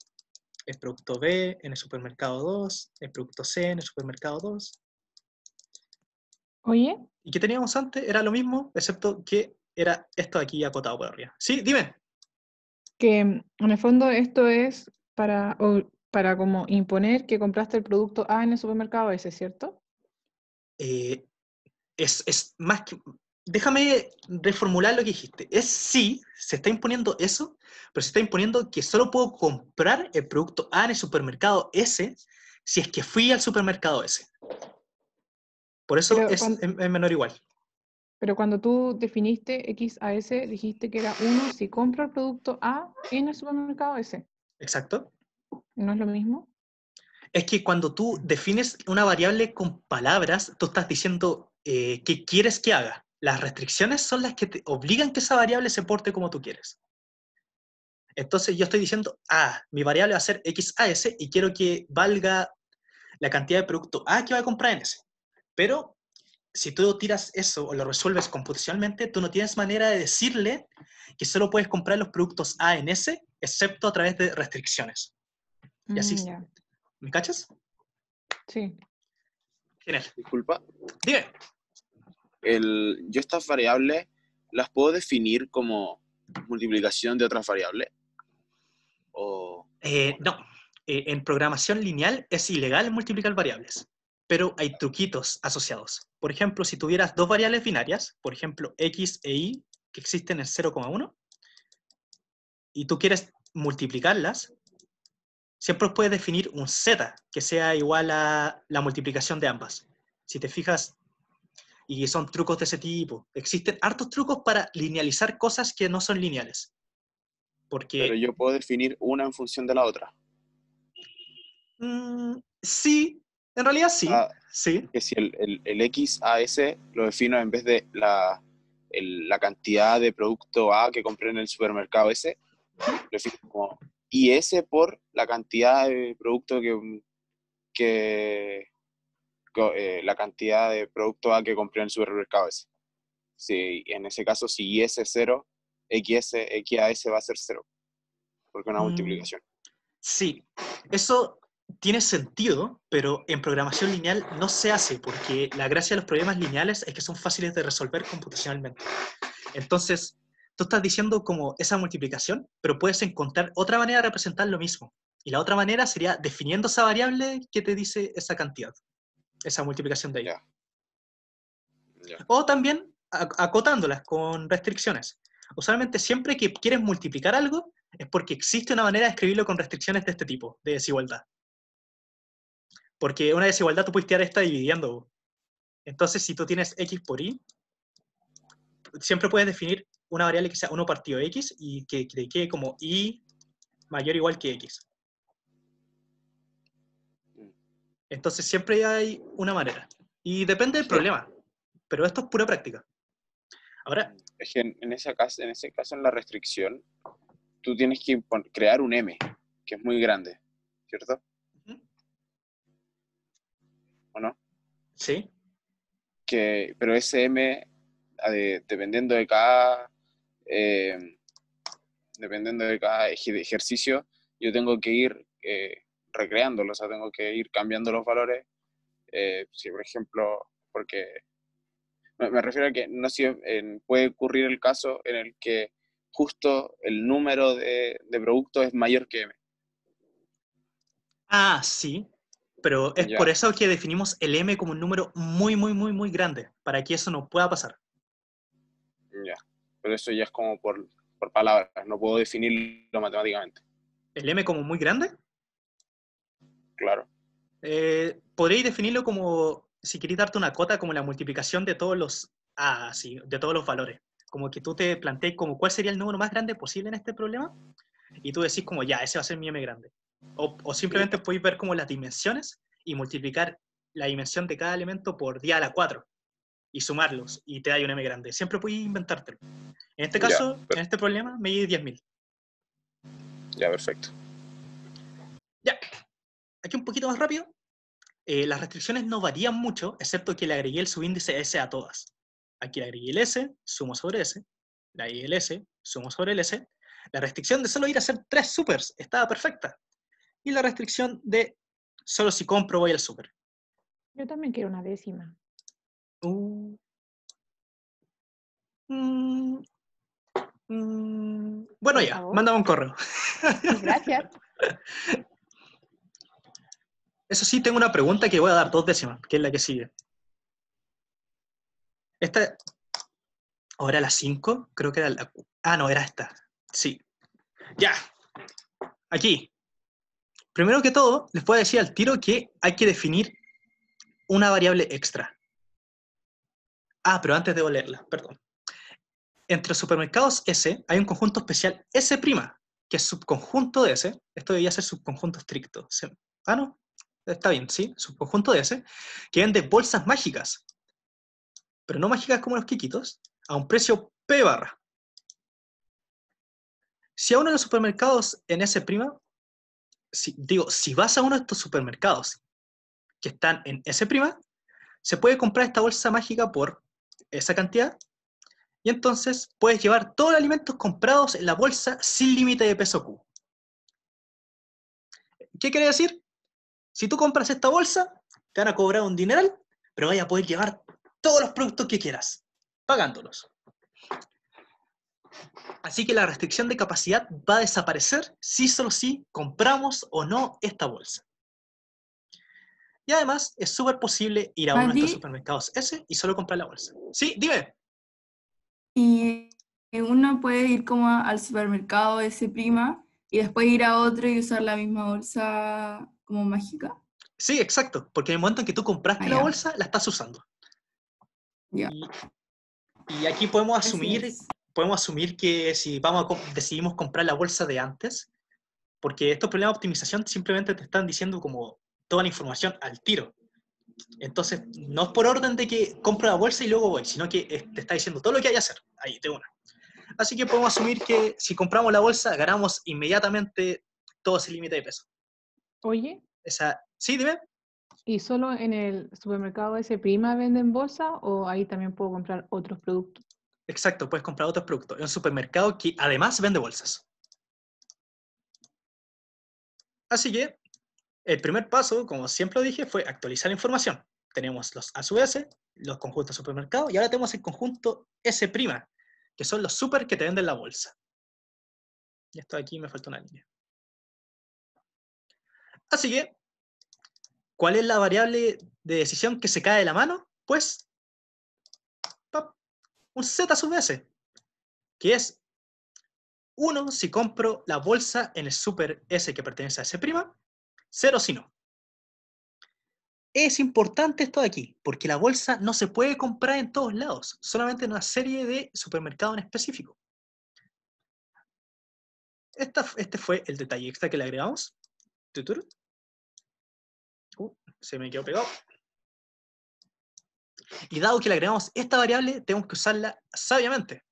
Speaker 1: el producto B en el supermercado 2, el producto C en el supermercado 2.
Speaker 2: Oye,
Speaker 1: ¿Y qué teníamos antes? Era lo mismo, excepto que era esto de aquí acotado por arriba. Sí, dime.
Speaker 2: que en el fondo esto es para como imponer que compraste el producto A en el supermercado S, ¿cierto?
Speaker 1: Es más que... Déjame reformular lo que dijiste. Es sí, se está imponiendo eso, pero se está imponiendo que solo puedo comprar el producto A en el supermercado S si es que fui al supermercado S. Por eso
Speaker 2: Pero
Speaker 1: es menor o igual.
Speaker 2: Pero cuando tú definiste X a S, dijiste que era 1 si compro el producto A en el supermercado S.
Speaker 1: Exacto.
Speaker 2: ¿No es lo mismo?
Speaker 1: Es que cuando tú defines una variable con palabras, tú estás diciendo qué quieres que haga. Las restricciones son las que te obligan que esa variable se porte como tú quieres. Entonces yo estoy diciendo, mi variable va a ser XAS y quiero que valga la cantidad de producto A que va a comprar en ese. Pero si tú tiras eso o lo resuelves computacionalmente, tú no tienes manera de decirle que solo puedes comprar los productos A en ese, excepto a través de restricciones. Y así,
Speaker 2: Ya.
Speaker 1: ¿me cachas?
Speaker 2: Sí.
Speaker 1: Genial.
Speaker 3: Disculpa.
Speaker 1: Dime.
Speaker 3: Yo estas variables las puedo definir como multiplicación de otras variables. O
Speaker 1: No. En programación lineal es ilegal multiplicar variables, pero hay truquitos asociados. Por ejemplo, si tuvieras dos variables binarias, por ejemplo, X e Y, que existen en 0,1, y tú quieres multiplicarlas, siempre puedes definir un z que sea igual a la multiplicación de ambas. Si te fijas, y son trucos de ese tipo. Existen hartos trucos para linealizar cosas que no son lineales.
Speaker 3: pero
Speaker 1: Porque
Speaker 3: yo puedo definir una en función de la otra.
Speaker 1: sí, en realidad sí,
Speaker 3: Ah,
Speaker 1: sí.
Speaker 3: que si el XAS lo defino en vez de la cantidad de producto A que compré en el supermercado ese, lo defino como IS por la cantidad de producto la cantidad de producto A que compré en el supermercado ese. Si, en ese caso, si IS es 0, XAS va a ser 0, porque es una multiplicación.
Speaker 1: Sí, eso tiene sentido, pero en programación lineal no se hace, porque la gracia de los problemas lineales es que son fáciles de resolver computacionalmente. Entonces, tú estás diciendo como esa multiplicación, pero puedes encontrar otra manera de representar lo mismo. Y la otra manera sería definiendo esa variable que te dice esa cantidad, esa multiplicación de ahí.
Speaker 3: Ya. Ya.
Speaker 1: O también acotándolas con restricciones. Usualmente siempre que quieres multiplicar algo es porque existe una manera de escribirlo con restricciones de este tipo, de desigualdad. Porque una desigualdad tú puedes tirar esta dividiendo. Entonces, si tú tienes x por y, siempre puedes definir una variable que sea 1 partido x y que te quede como y mayor o igual que x. Entonces siempre hay una manera. Y depende del problema. Pero esto es pura práctica. Ahora,
Speaker 3: Es que en ese caso, en la restricción, tú tienes que crear un M, que es muy grande, ¿cierto? ¿O no?
Speaker 1: sí,
Speaker 3: Pero ese M, dependiendo de cada ejercicio, yo tengo que ir recreándolo, o sea, tengo que ir cambiando los valores. Si, por ejemplo, porque me refiero a que no sé, puede ocurrir el caso en el que justo el número de productos es mayor que M.
Speaker 1: sí. Pero es por
Speaker 3: Ya,
Speaker 1: eso que definimos el m como un número muy, muy, muy, muy grande, para que eso no pueda pasar.
Speaker 3: ya. Pero eso ya es como por palabras, no puedo definirlo matemáticamente.
Speaker 1: ¿El m como muy grande?
Speaker 3: Claro.
Speaker 1: Podréis definirlo como, si queréis darte una cota, como la multiplicación de todos los de todos los valores. Como que tú te plantees como cuál sería el número más grande posible en este problema, y tú decís como, ya, ese va a ser mi m grande. O simplemente podéis ver como las dimensiones y multiplicar la dimensión de cada elemento por 10 a la 4 y sumarlos, y te da un m grande. Siempre podéis inventártelo. En este caso, en este problema, me di 10.000.
Speaker 3: Ya, perfecto.
Speaker 1: Ya, aquí un poquito más rápido. Las restricciones no varían mucho, excepto que le agregué el subíndice S a todas. Aquí le agregué el S, sumo sobre S, le agregué el S, sumo sobre el S. La restricción de solo ir a hacer 3 supers estaba perfecta. Y la restricción de solo si compro voy al super.
Speaker 2: Yo también quiero una décima.
Speaker 1: Bueno,
Speaker 2: Por
Speaker 1: ya,
Speaker 2: favor.
Speaker 1: mándame un correo.
Speaker 2: Sí, gracias.
Speaker 1: Eso sí, tengo una pregunta que voy a dar 2 décimas, que es la que sigue. Esta, ahora la 5, creo que era la... no, era esta. Sí. Ya. Aquí. Primero que todo, les voy a decir al tiro que hay que definir una variable extra. Pero antes debo leerla, perdón. Entre los supermercados S hay un conjunto especial S', que es subconjunto de S. Esto debería ser subconjunto estricto. No. está bien, sí, subconjunto de S, que vende bolsas mágicas, pero no mágicas como los quiquitos, a un precio P barra. Si a uno de los supermercados en S', si vas a uno de estos supermercados que están en S', se puede comprar esta bolsa mágica por esa cantidad, y entonces puedes llevar todos los alimentos comprados en la bolsa sin límite de peso Q. ¿Qué quiere decir? Si tú compras esta bolsa, te van a cobrar un dineral, pero vaya a poder llevar todos los productos que quieras, pagándolos. Así que la restricción de capacidad va a desaparecer si solo si compramos o no esta bolsa. Y además, es súper posible ir a uno de estos
Speaker 7: Mati,
Speaker 1: supermercados S y solo comprar la bolsa. Sí, dime.
Speaker 7: y uno puede ir como al supermercado S' y después ir a otro y usar la misma bolsa como mágica.
Speaker 1: Sí, exacto, porque en el momento en que tú compraste
Speaker 7: Ah,
Speaker 1: la
Speaker 7: ya,
Speaker 1: bolsa, la estás usando.
Speaker 7: ya.
Speaker 1: Y aquí podemos
Speaker 7: Así
Speaker 1: asumir,
Speaker 7: es.
Speaker 1: que si decidimos comprar la bolsa de antes, porque estos problemas de optimización simplemente te están diciendo como toda la información al tiro. Entonces, no es por orden de que compro la bolsa y luego voy, sino que te está diciendo todo lo que hay que hacer, ahí, de una. Así que podemos asumir que si compramos la bolsa, ganamos inmediatamente todo ese límite de peso.
Speaker 2: Oye,
Speaker 1: Sí, dime.
Speaker 2: ¿y solo en el supermercado S' venden bolsa o ahí también puedo comprar otros productos?
Speaker 1: Exacto, puedes comprar otros productos. Es un supermercado que además vende bolsas. Así que el primer paso, como siempre lo dije, fue actualizar la información. Tenemos los A sub S, los conjuntos supermercados, y ahora tenemos el conjunto S', que son los super que te venden la bolsa. Y esto de aquí me falta una línea. Así que, ¿cuál es la variable de decisión que se cae de la mano? Pues, un Z sub S, que es 1 si compro la bolsa en el super S que pertenece a S', 0 si no. Es importante esto de aquí, porque la bolsa no se puede comprar en todos lados, solamente en una serie de supermercados en específico. Este fue el detalle extra que le agregamos. Se me quedó pegado. Y dado que le agregamos esta variable, tenemos que usarla sabiamente.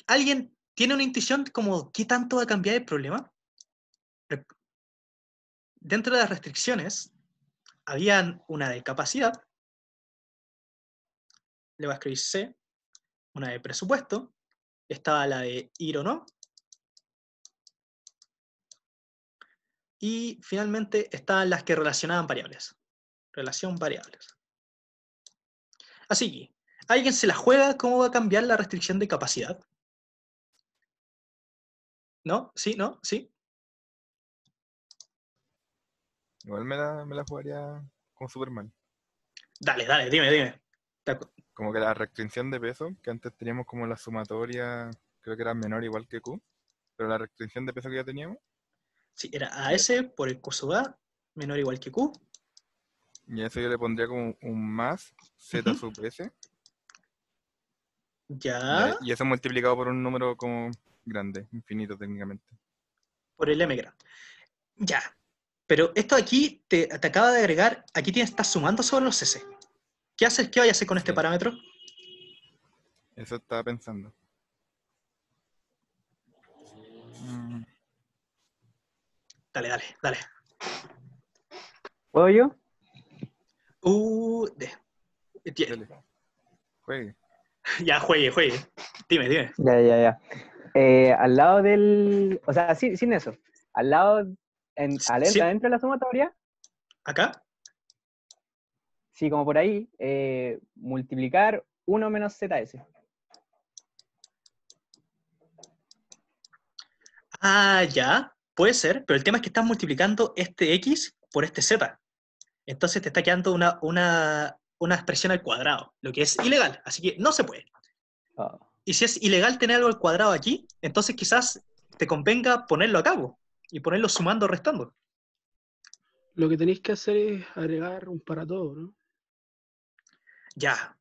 Speaker 1: ¿Alguien tiene una intuición como qué tanto va a cambiar el problema? Dentro de las restricciones, habían una de capacidad, le voy a escribir C, una de presupuesto, estaba la de ir o no, y finalmente estaban las que relacionaban variables. Relación variables. Así que, ¿alguien se la juega cómo va a cambiar la restricción de capacidad? ¿No? ¿Sí? ¿No? ¿Sí?
Speaker 8: Igual me la jugaría como Superman.
Speaker 1: Dale, dime.
Speaker 8: Como que la restricción de peso, que antes teníamos como la sumatoria, creo que era menor igual que Q, pero la restricción de peso que ya teníamos,
Speaker 1: Sí, era AS por el curso A, menor o igual que Q.
Speaker 8: y a eso yo le pondría como un más Z sub S,
Speaker 1: Ya,
Speaker 8: y eso multiplicado por un número como grande, infinito técnicamente.
Speaker 1: por el M grande. Ya. Pero esto aquí te acaba de agregar, aquí estás sumando sobre los S. ¿Qué voy a hacer con este
Speaker 8: Sí.
Speaker 1: parámetro?
Speaker 8: Eso estaba pensando.
Speaker 1: Dale.
Speaker 9: ¿Puedo yo?
Speaker 8: Dale, juegue.
Speaker 1: Ya, juegue. Dime.
Speaker 9: Ya. Al lado del... O sea, sin eso. Al lado,
Speaker 1: Sí,
Speaker 9: adentro de la sumatoria,
Speaker 1: acá.
Speaker 9: sí, como por ahí, multiplicar 1 menos ZS.
Speaker 1: Ah, ya, puede ser, pero el tema es que estás multiplicando este X por este Z. Entonces te está quedando una expresión al cuadrado, lo que es ilegal, así que no se puede.
Speaker 9: Oh.
Speaker 1: Y si es ilegal tener algo al cuadrado aquí, entonces quizás te convenga ponerlo a cabo y ponerlo sumando o restando.
Speaker 5: Lo que tenéis que hacer es agregar un para todo, ¿no?
Speaker 1: Ya.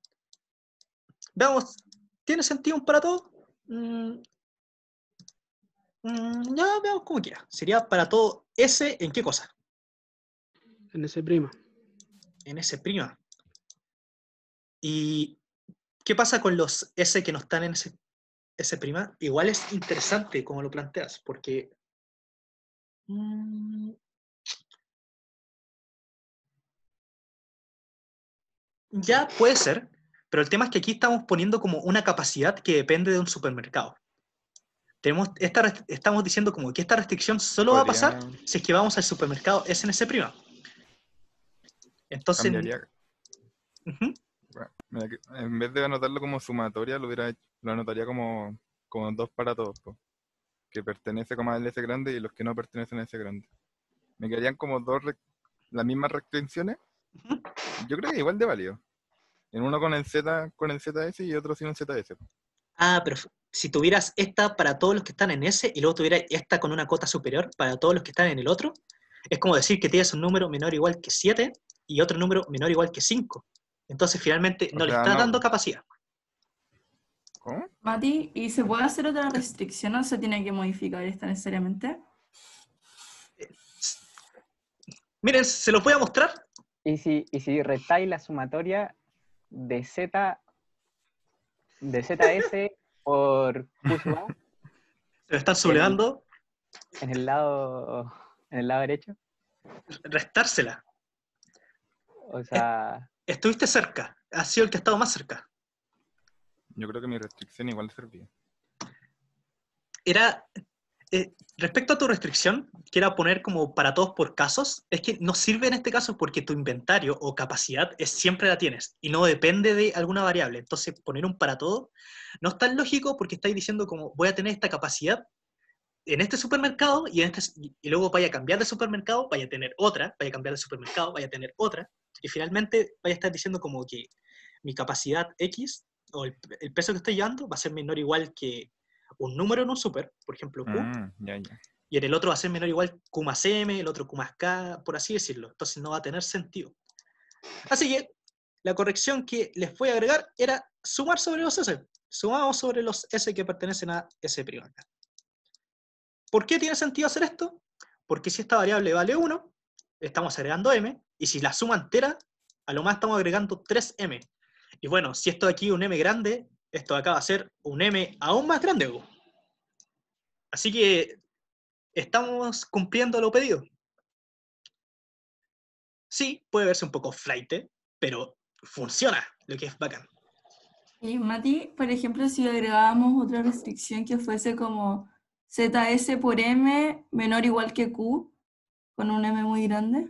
Speaker 1: Veamos, ¿tiene sentido un para todo? Ya, veamos como quiera. Sería para todo S en qué cosa.
Speaker 5: En ese prima.
Speaker 1: En S'. ¿Y qué pasa con los S que no están en S'? Igual es interesante como lo planteas, porque ya puede ser, pero el tema es que aquí estamos poniendo como una capacidad que depende de un supermercado. Estamos diciendo como que esta restricción solo va a pasar si es que vamos al supermercado S&S'. Entonces,
Speaker 8: Cambiaría.
Speaker 1: ujú,
Speaker 8: Bueno, mira, en vez de anotarlo como sumatoria, lo anotaría como 2 para todos, po, que pertenece como al S grande y los que no pertenecen a S grande. Me quedarían como las mismas restricciones.
Speaker 1: ujú.
Speaker 8: Yo creo que igual de válido. En uno con el ZS y otro sin un ZS.
Speaker 1: Pero si tuvieras esta para todos los que están en S y luego tuvieras esta con una cota superior para todos los que están en el otro, es como decir que tienes un número menor o igual que 7 y otro número menor o igual que 5. Entonces finalmente
Speaker 8: O
Speaker 1: no le
Speaker 8: sea,
Speaker 1: estás
Speaker 8: no.
Speaker 1: dando capacidad.
Speaker 8: ¿Cómo?
Speaker 7: Mati, ¿y se puede hacer otra restricción o se tiene que modificar esta necesariamente?
Speaker 1: Miren, se los voy a mostrar.
Speaker 9: Y si restáis la sumatoria de ZS por Q sub A
Speaker 1: Se lo están sublevando,
Speaker 9: en el lado derecho,
Speaker 1: restársela.
Speaker 9: o sea,
Speaker 1: Estuviste cerca, has sido el que ha estado más cerca.
Speaker 8: Yo creo que mi restricción igual servía.
Speaker 1: Era, respecto a tu restricción, que era poner como para todos por casos, es que no sirve en este caso porque tu inventario o capacidad siempre la tienes y no depende de alguna variable. Entonces, poner un para todo no es tan lógico porque estáis diciendo como voy a tener esta capacidad en este supermercado y luego vaya a cambiar de supermercado, vaya a tener otra, vaya a cambiar de supermercado, vaya a tener otra, y finalmente vaya a estar diciendo como que mi capacidad X o el peso que estoy llevando va a ser menor o igual que un número en un super, por ejemplo Q,
Speaker 8: Ya.
Speaker 1: y en el otro va a ser menor o igual Q más M, el otro Q más K, por así decirlo. Entonces no va a tener sentido. Así que la corrección que les voy a agregar era sumar sobre los S. Sumamos sobre los S que pertenecen a S'. ¿Por qué tiene sentido hacer esto? Porque si esta variable vale 1, estamos agregando m, y si la suma entera, a lo más estamos agregando 3m. Y bueno, si esto de aquí es un m grande, esto de acá va a ser un m aún más grande. Así que estamos cumpliendo lo pedido. Sí, puede verse un poco flaite, pero funciona, lo que es bacán.
Speaker 7: Y Mati, por ejemplo, si agregábamos otra restricción que fuese como ZS por M menor o igual que Q, con un M muy grande.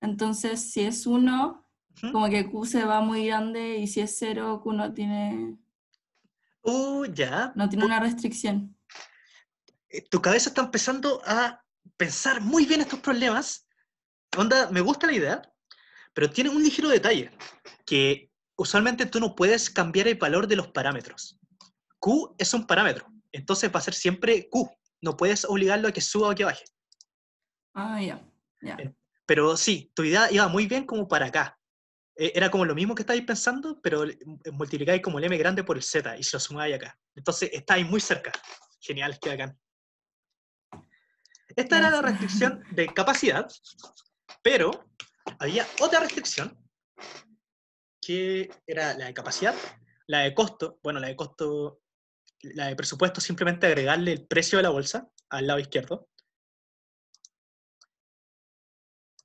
Speaker 7: Entonces, si es 1,
Speaker 1: Ujú.
Speaker 7: como que Q se va muy grande, y si es 0, Q no tiene
Speaker 1: Ya.
Speaker 7: una restricción.
Speaker 1: Tu cabeza está empezando a pensar muy bien estos problemas. Onda, me gusta la idea, pero tiene un ligero detalle, que usualmente tú no puedes cambiar el valor de los parámetros. Q es un parámetro, entonces va a ser siempre Q. No puedes obligarlo a que suba o que baje.
Speaker 7: Ah, ya.
Speaker 1: Pero sí, tu idea iba muy bien como para acá. Era como lo mismo que estáis pensando, pero multiplicáis como el M grande por el Z y se lo sumáis acá. Entonces estáis muy cerca. Genial, queda acá. Esta era la
Speaker 7: Gracias.
Speaker 1: restricción de capacidad, pero había otra restricción que era la de capacidad, la de costo. Bueno, la de presupuesto, simplemente agregarle el precio de la bolsa al lado izquierdo.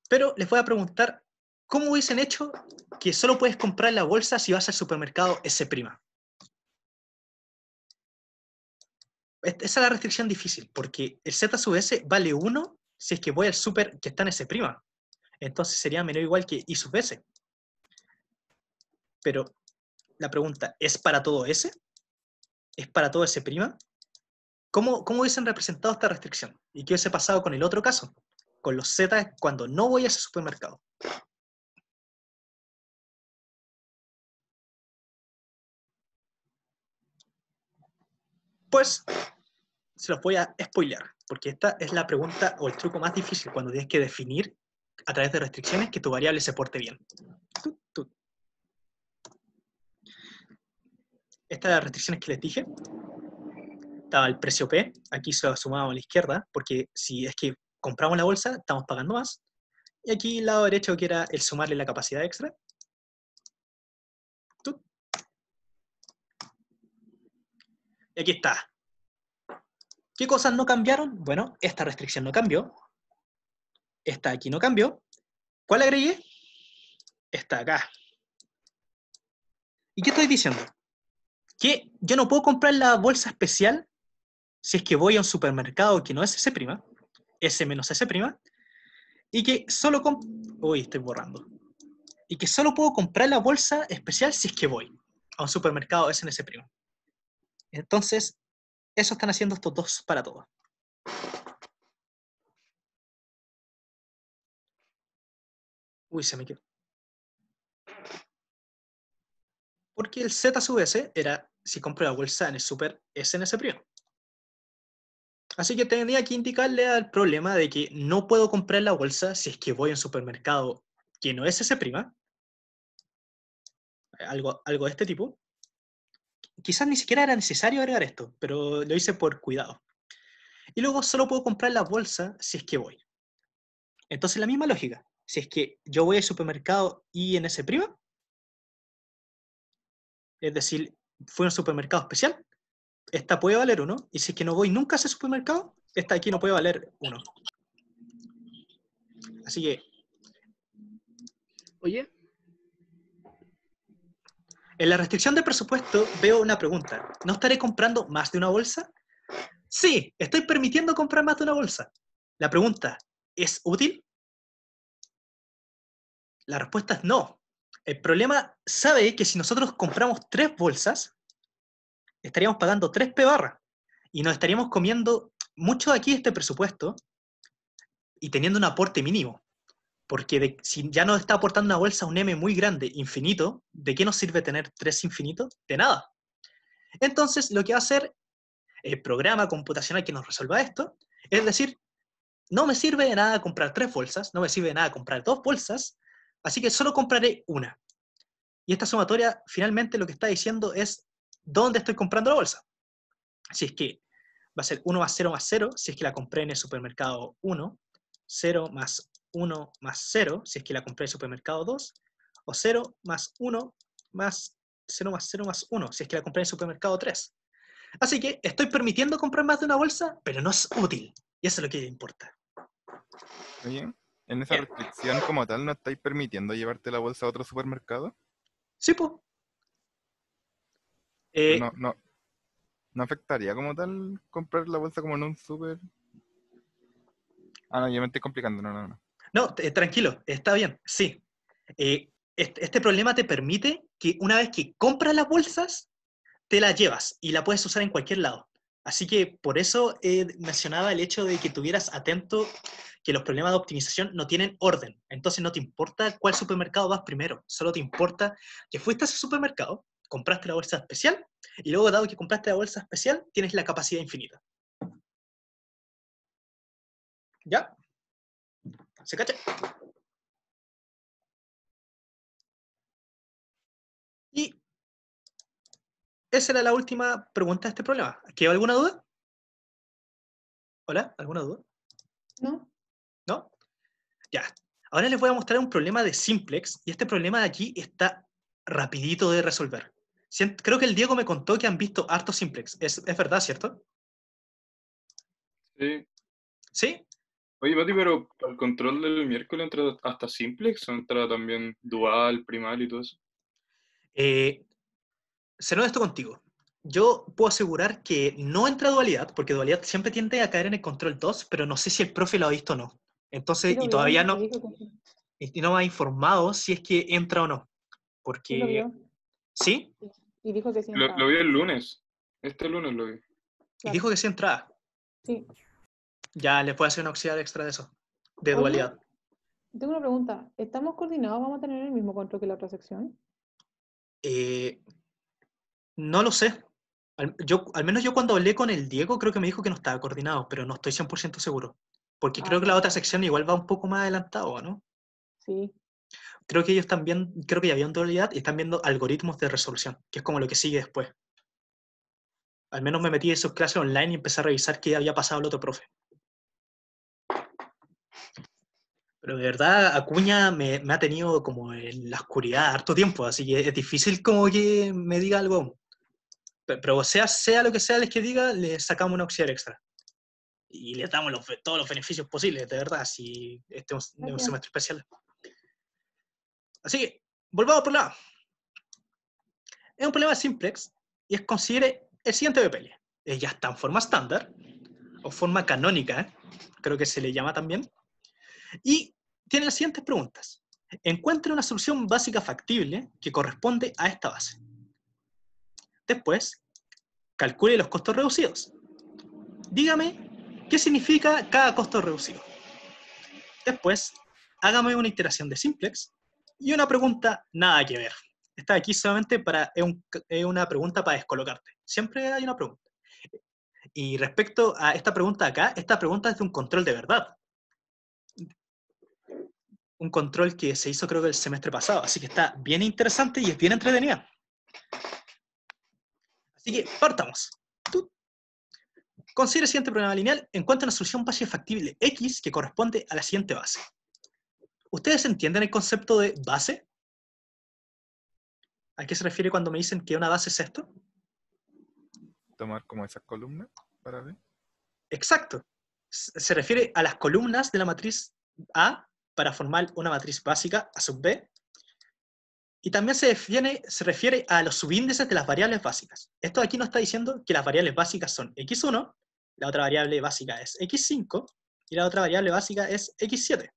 Speaker 1: Pero les voy a preguntar, ¿cómo hubiesen hecho que solo puedes comprar la bolsa si vas al supermercado S'? Esa es la restricción difícil, porque el Z sub S vale 1 si es que voy al super que está en S'. Entonces sería menor o igual que I sub S. Pero la pregunta, ¿es para todo S? ¿Es para todo S'? ¿Cómo hubiesen representado esta restricción? ¿Y qué hubiese pasado con el otro caso? Con los Z cuando no voy a ese supermercado. Pues se los voy a spoilear, porque esta es la pregunta o el truco más difícil cuando tienes que definir a través de restricciones que tu variable se porte bien. Estas son las restricciones que les dije. Estaba el precio P, aquí se lo sumamos a la izquierda, porque si es que compramos la bolsa, estamos pagando más. Y aquí el lado derecho, que era el sumarle la capacidad extra. Tut. Y aquí está. ¿Qué cosas no cambiaron? Bueno, esta restricción no cambió. Esta aquí no cambió. ¿Cuál agregué? Esta acá. ¿Y qué estoy diciendo? Que yo no puedo comprar la bolsa especial si es que voy a un supermercado que no es S', S menos S', y que solo Uy, estoy borrando. Y que solo puedo comprar la bolsa especial si es que voy a un supermercado S en S'. Entonces, eso están haciendo estos dos para todos. Uy, se me quedó. Porque el Z sub S era si compro la bolsa en el super S en S'. Así que tenía que indicarle al problema de que no puedo comprar la bolsa si es que voy a un supermercado que no es S', algo de este tipo. Quizás ni siquiera era necesario agregar esto, pero lo hice por cuidado. Y luego solo puedo comprar la bolsa si es que voy. Entonces la misma lógica. Si es que yo voy al supermercado y en S', es decir, fui a un supermercado especial, esta puede valer 1, y si es que no voy nunca a ese supermercado, esta aquí no puede valer 1. Así que...
Speaker 5: Oye,
Speaker 1: En la restricción de presupuesto veo una pregunta. ¿No estaré comprando más de una bolsa? Sí, estoy permitiendo comprar más de una bolsa. La pregunta, ¿es útil? La respuesta es no. El problema sabe que si nosotros compramos 3 bolsas, estaríamos pagando 3 P barra. Y nos estaríamos comiendo mucho de aquí este presupuesto y teniendo un aporte mínimo. Porque si ya nos está aportando una bolsa un M muy grande, infinito, ¿de qué nos sirve tener 3 infinitos? De nada. Entonces, lo que va a hacer el programa computacional que nos resuelva esto es decir, no me sirve de nada comprar 3 bolsas, no me sirve de nada comprar 2 bolsas, así que solo compraré una. Y esta sumatoria finalmente lo que está diciendo es dónde estoy comprando la bolsa. Si es que va a ser 1 más 0 más 0, si es que la compré en el supermercado 1, 0 más 1 más 0, si es que la compré en el supermercado 2, o 0 más 1 más 0 más 0 más 1, si es que la compré en el supermercado 3. Así que estoy permitiendo comprar más de una bolsa, pero no es útil. Y eso es lo que importa.
Speaker 8: Oye, en esa
Speaker 1: Bien.
Speaker 8: restricción como tal, ¿no estáis permitiendo llevarte la bolsa a otro supermercado?
Speaker 1: Sí, pues.
Speaker 8: Pero no afectaría como tal comprar la bolsa como en un super. Ah, no, yo me estoy complicando, no.
Speaker 1: No, tranquilo, está bien, sí. Este problema te permite que una vez que compras las bolsas, te las llevas y la puedes usar en cualquier lado. Así que por eso mencionaba el hecho de que tuvieras atento que los problemas de optimización no tienen orden. Entonces no te importa cuál supermercado vas primero, solo te importa que fuiste a ese supermercado, compraste la bolsa especial y luego, dado que compraste la bolsa especial, tienes la capacidad infinita. ¿Ya? ¿Se cacha? Y esa era la última pregunta de este problema. ¿Quedó alguna duda? ¿Hola? ¿Alguna duda?
Speaker 2: ¿No?
Speaker 1: ¿No? Ya. Ahora les voy a mostrar un problema de simplex, y este problema de aquí está rapidito de resolver. Creo que el Diego me contó que han visto harto simplex. ¿Es verdad, cierto?
Speaker 4: Sí.
Speaker 1: ¿Sí?
Speaker 4: Oye, Mati, pero para el control del miércoles entra hasta simplex o entra también dual, primal y todo eso.
Speaker 1: Seré honesto contigo. Yo puedo asegurar que no entra dualidad, porque dualidad siempre tiende a caer en el control 2, pero no sé si el profe lo ha visto o no. Entonces,
Speaker 2: Sí lo
Speaker 1: y
Speaker 2: vio,
Speaker 1: todavía
Speaker 2: y
Speaker 1: no,
Speaker 2: dijo que sí.
Speaker 1: y no me ha informado si es que entra o no.
Speaker 2: Sí lo
Speaker 1: Porque,
Speaker 2: vio.
Speaker 1: ¿sí?
Speaker 2: Y dijo que sí
Speaker 4: Lo
Speaker 2: entraba.
Speaker 4: vi el lunes. Este lunes lo vi.
Speaker 1: Y
Speaker 2: Claro.
Speaker 1: dijo que sí entraba.
Speaker 2: Sí.
Speaker 1: Ya les puedo hacer una auxiliar extra de eso, de
Speaker 2: Oye,
Speaker 1: dualidad.
Speaker 2: tengo una pregunta. ¿Estamos coordinados? ¿Vamos a tener el mismo control que la otra sección?
Speaker 1: No lo sé. Al menos yo cuando hablé con el Diego creo que me dijo que no estaba coordinado, pero no estoy 100% seguro. Porque creo que la
Speaker 2: Ya.
Speaker 1: otra sección igual va un poco más adelantado, ¿no?
Speaker 2: Sí.
Speaker 1: Creo que ellos también, creo que ya habían dualidad y están viendo algoritmos de resolución, que es como lo que sigue después. Al menos me metí en sus clases online y empecé a revisar qué había pasado al otro profe. Pero de verdad, Acuña me ha tenido como en la oscuridad harto tiempo, así que es difícil como que me diga algo aún. Pero sea lo que sea el que diga, le sacamos un auxiliar extra. Y le damos todos los beneficios posibles, de verdad, si este es un
Speaker 2: Gracias.
Speaker 1: semestre especial. Así que, volvamos por la A. Es un problema simplex y considere el siguiente BPL. Ya está en forma estándar, o forma canónica, creo que se le llama también, y tiene las siguientes preguntas. Encuentre una solución básica factible que corresponde a esta base. Después, calcule los costos reducidos. Dígame qué significa cada costo reducido. Después, hágame una iteración de simplex y una pregunta nada que ver. Está aquí solamente es una pregunta para descolocarte. Siempre hay una pregunta. Y respecto a esta pregunta acá, esta pregunta es de un control de verdad. Un control que se hizo creo que el semestre pasado, así que está bien interesante y es bien entretenida. Así que partamos. Considere el siguiente problema lineal, encuentra una solución básica factible X que corresponde a la siguiente base. ¿Ustedes entienden el concepto de base? ¿A qué se refiere cuando me dicen que una base es esto?
Speaker 8: Tomar como esas columnas para ver.
Speaker 1: Exacto. Se refiere a las columnas de la matriz A para formar una matriz básica A sub B. Y también se refiere a los subíndices de las variables básicas. Esto aquí nos está diciendo que las variables básicas son x1, la otra variable básica es x5 y la otra variable básica es x7.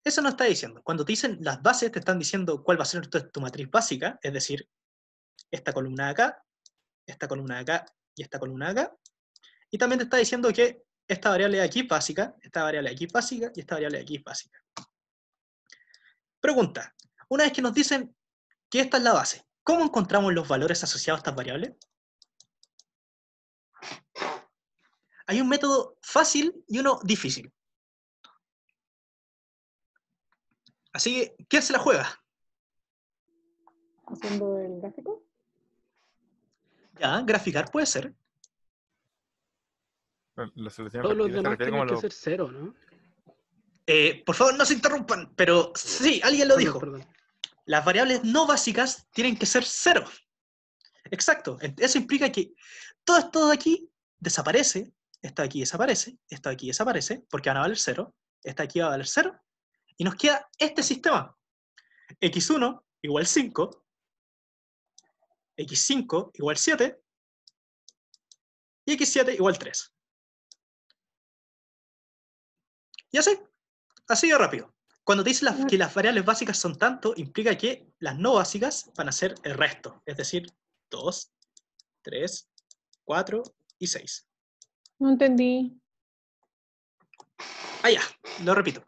Speaker 1: Eso nos está diciendo. Cuando te dicen las bases, te están diciendo cuál va a ser tu matriz básica, es decir, esta columna de acá, esta columna de acá y esta columna de acá. Y también te está diciendo que esta variable de aquí es básica, esta variable de aquí es básica y esta variable de aquí es básica. Pregunta. Una vez que nos dicen que esta es la base, ¿cómo encontramos los valores asociados a estas variables? Hay un método fácil y uno difícil. Así que, ¿quién se la juega?
Speaker 2: Haciendo el gráfico.
Speaker 1: Ya, graficar puede ser.
Speaker 8: La solución
Speaker 5: Todos los
Speaker 8: factible se
Speaker 5: demás
Speaker 8: refiere como
Speaker 5: tienen que
Speaker 8: lo...
Speaker 5: ser cero, ¿no?
Speaker 1: Por favor, no se interrumpan, pero sí, alguien lo dijo.
Speaker 5: Perdón.
Speaker 1: Las variables no básicas tienen que ser cero. Exacto. Eso implica que todo esto de aquí desaparece, esto de aquí desaparece, esto de aquí desaparece, porque van a valer cero, esta de aquí va a valer cero, y nos queda este sistema. x1 igual 5, x5 igual 7, y x7 igual 3. Y así de rápido. Cuando te dicen que las variables básicas son tanto, implica que las no básicas van a ser el resto, es decir, 2, 3, 4 y 6.
Speaker 2: No entendí.
Speaker 1: Ah, ya, lo repito.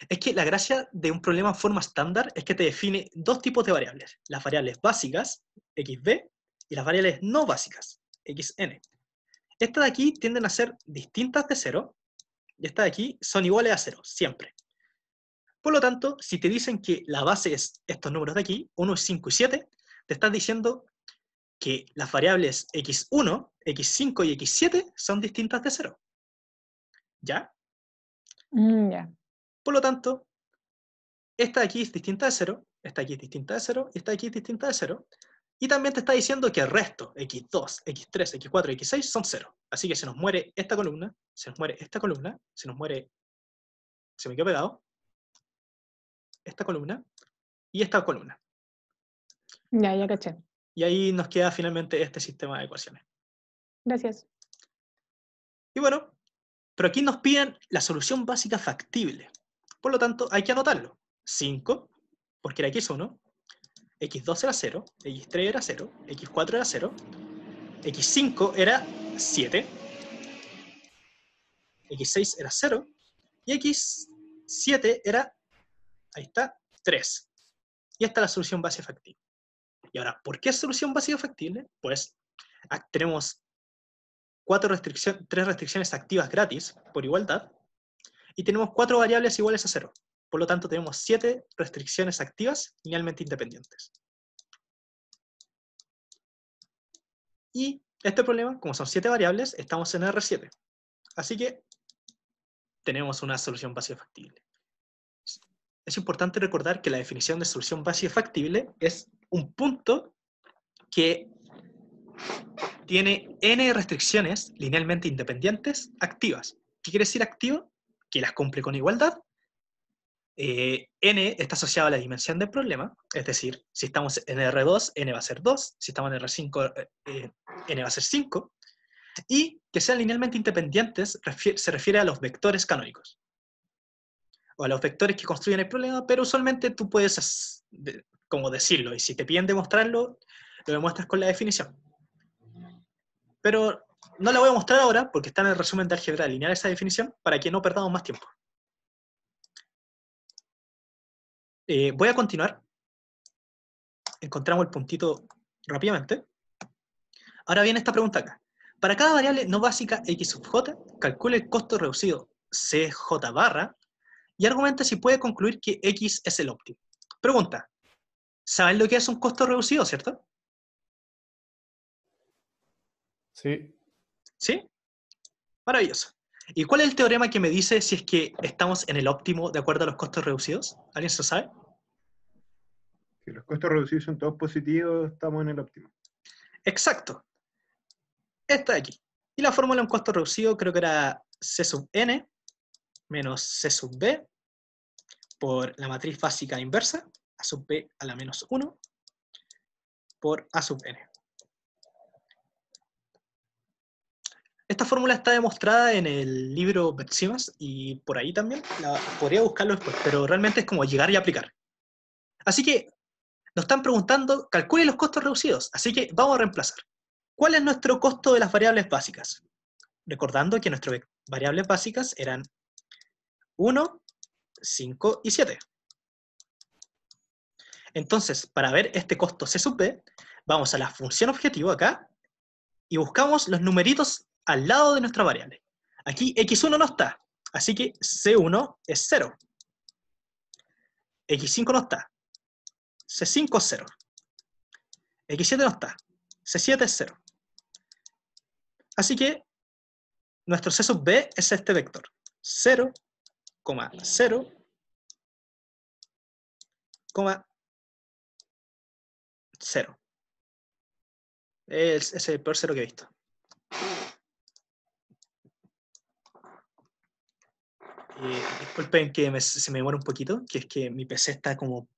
Speaker 1: Es que la gracia de un problema en forma estándar es que te define dos tipos de variables. Las variables básicas, xb, y las variables no básicas, xn. Estas de aquí tienden a ser distintas de 0, y estas de aquí son iguales a 0, siempre. Por lo tanto, si te dicen que la base es estos números de aquí, 1, 5 y 7, te estás diciendo que las variables x1, x5 y x7 son distintas de 0. ¿Ya?
Speaker 2: Ya.
Speaker 1: Por lo tanto, esta de aquí es distinta de 0, esta de aquí es distinta de 0, y esta de aquí es distinta de 0. Y también te está diciendo que el resto, x2, x3, x4 y x6 son 0. Así que se nos muere esta columna, se nos muere esta columna, se nos muere, se me quedó pegado, esta columna y esta columna.
Speaker 2: Ya caché.
Speaker 1: Y ahí nos queda finalmente este sistema de ecuaciones.
Speaker 2: Gracias.
Speaker 1: Y bueno, pero aquí nos piden la solución básica factible. Por lo tanto, hay que anotarlo. 5, porque era x1, x2 era 0, x3 era 0, x4 era 0, x5 era 7, x6 era 0, y x7 era, ahí está, 3. Y esta es la solución básica factible. Y ahora, ¿por qué es solución básica factible? Pues tenemos 3 restricciones activas gratis por igualdad, y tenemos 4 variables iguales a 0. Por lo tanto, tenemos 7 restricciones activas linealmente independientes. Y este problema, como son 7 variables, estamos en R7. Así que tenemos una solución básica factible. Es importante recordar que la definición de solución básica factible es un punto que tiene n restricciones linealmente independientes activas. ¿Qué quiere decir activo? Que las cumple con igualdad. N está asociado a la dimensión del problema, es decir, si estamos en R2, N va a ser 2, si estamos en R5, N va a ser 5, y que sean linealmente independientes se refiere a los vectores canónicos, o a los vectores que construyen el problema, pero usualmente tú puedes como decirlo, y si te piden demostrarlo, lo demuestras con la definición. Pero no la voy a mostrar ahora, porque está en el resumen de álgebra lineal esa definición, para que no perdamos más tiempo. Voy a continuar. Encontramos el puntito rápidamente. Ahora viene esta pregunta acá. Para cada variable no básica x sub j, calcule el costo reducido cj barra y argumenta si puede concluir que x es el óptimo. Pregunta. ¿Saben lo que es un costo reducido, cierto?
Speaker 10: Sí.
Speaker 1: ¿Sí? Maravilloso. ¿Y cuál es el teorema que me dice si es que estamos en el óptimo de acuerdo a los costos reducidos? ¿Alguien se lo sabe?
Speaker 6: Si los costos reducidos son todos positivos, estamos en el óptimo.
Speaker 1: Exacto. Esta de aquí. Y la fórmula de un costo reducido creo que era C sub n menos C sub b por la matriz básica inversa, a sub b a la menos 1, por a sub n. Esta fórmula está demostrada en el libro Betsimas y por ahí también. Podría buscarlo después, pero realmente es como llegar y aplicar. Así que nos están preguntando, calcule los costos reducidos. Así que vamos a reemplazar. ¿Cuál es nuestro costo de las variables básicas? Recordando que nuestras variables básicas eran 1, 5 y 7. Entonces, para ver este costo C sub b, vamos a la función objetivo acá y buscamos los numeritos al lado de nuestra variable. Aquí x1 no está, así que C1 es 0. x5 no está, C5 es 0. x7 no está, C7 es 0. Así que nuestro C sub b es este vector, 0, 0, 0. Es el peor 0 que he visto. Disculpen que se me demora un poquito, que es que mi PC está como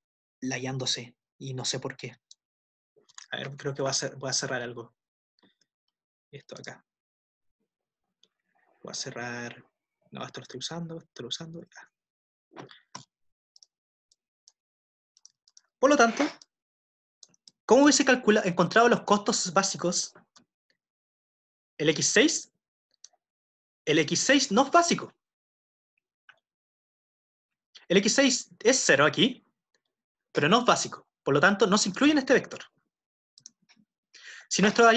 Speaker 1: lagueándose y no sé por qué. A ver, creo que voy a cerrar algo. Esto acá. Voy a cerrar... No, esto lo estoy usando. Ya. Por lo tanto, ¿cómo hubiese encontrado los costos básicos? ¿El X6? El X6 no es básico. El X6 es 0 aquí, pero no es básico. Por lo tanto, no se incluye en este vector. Si nuestro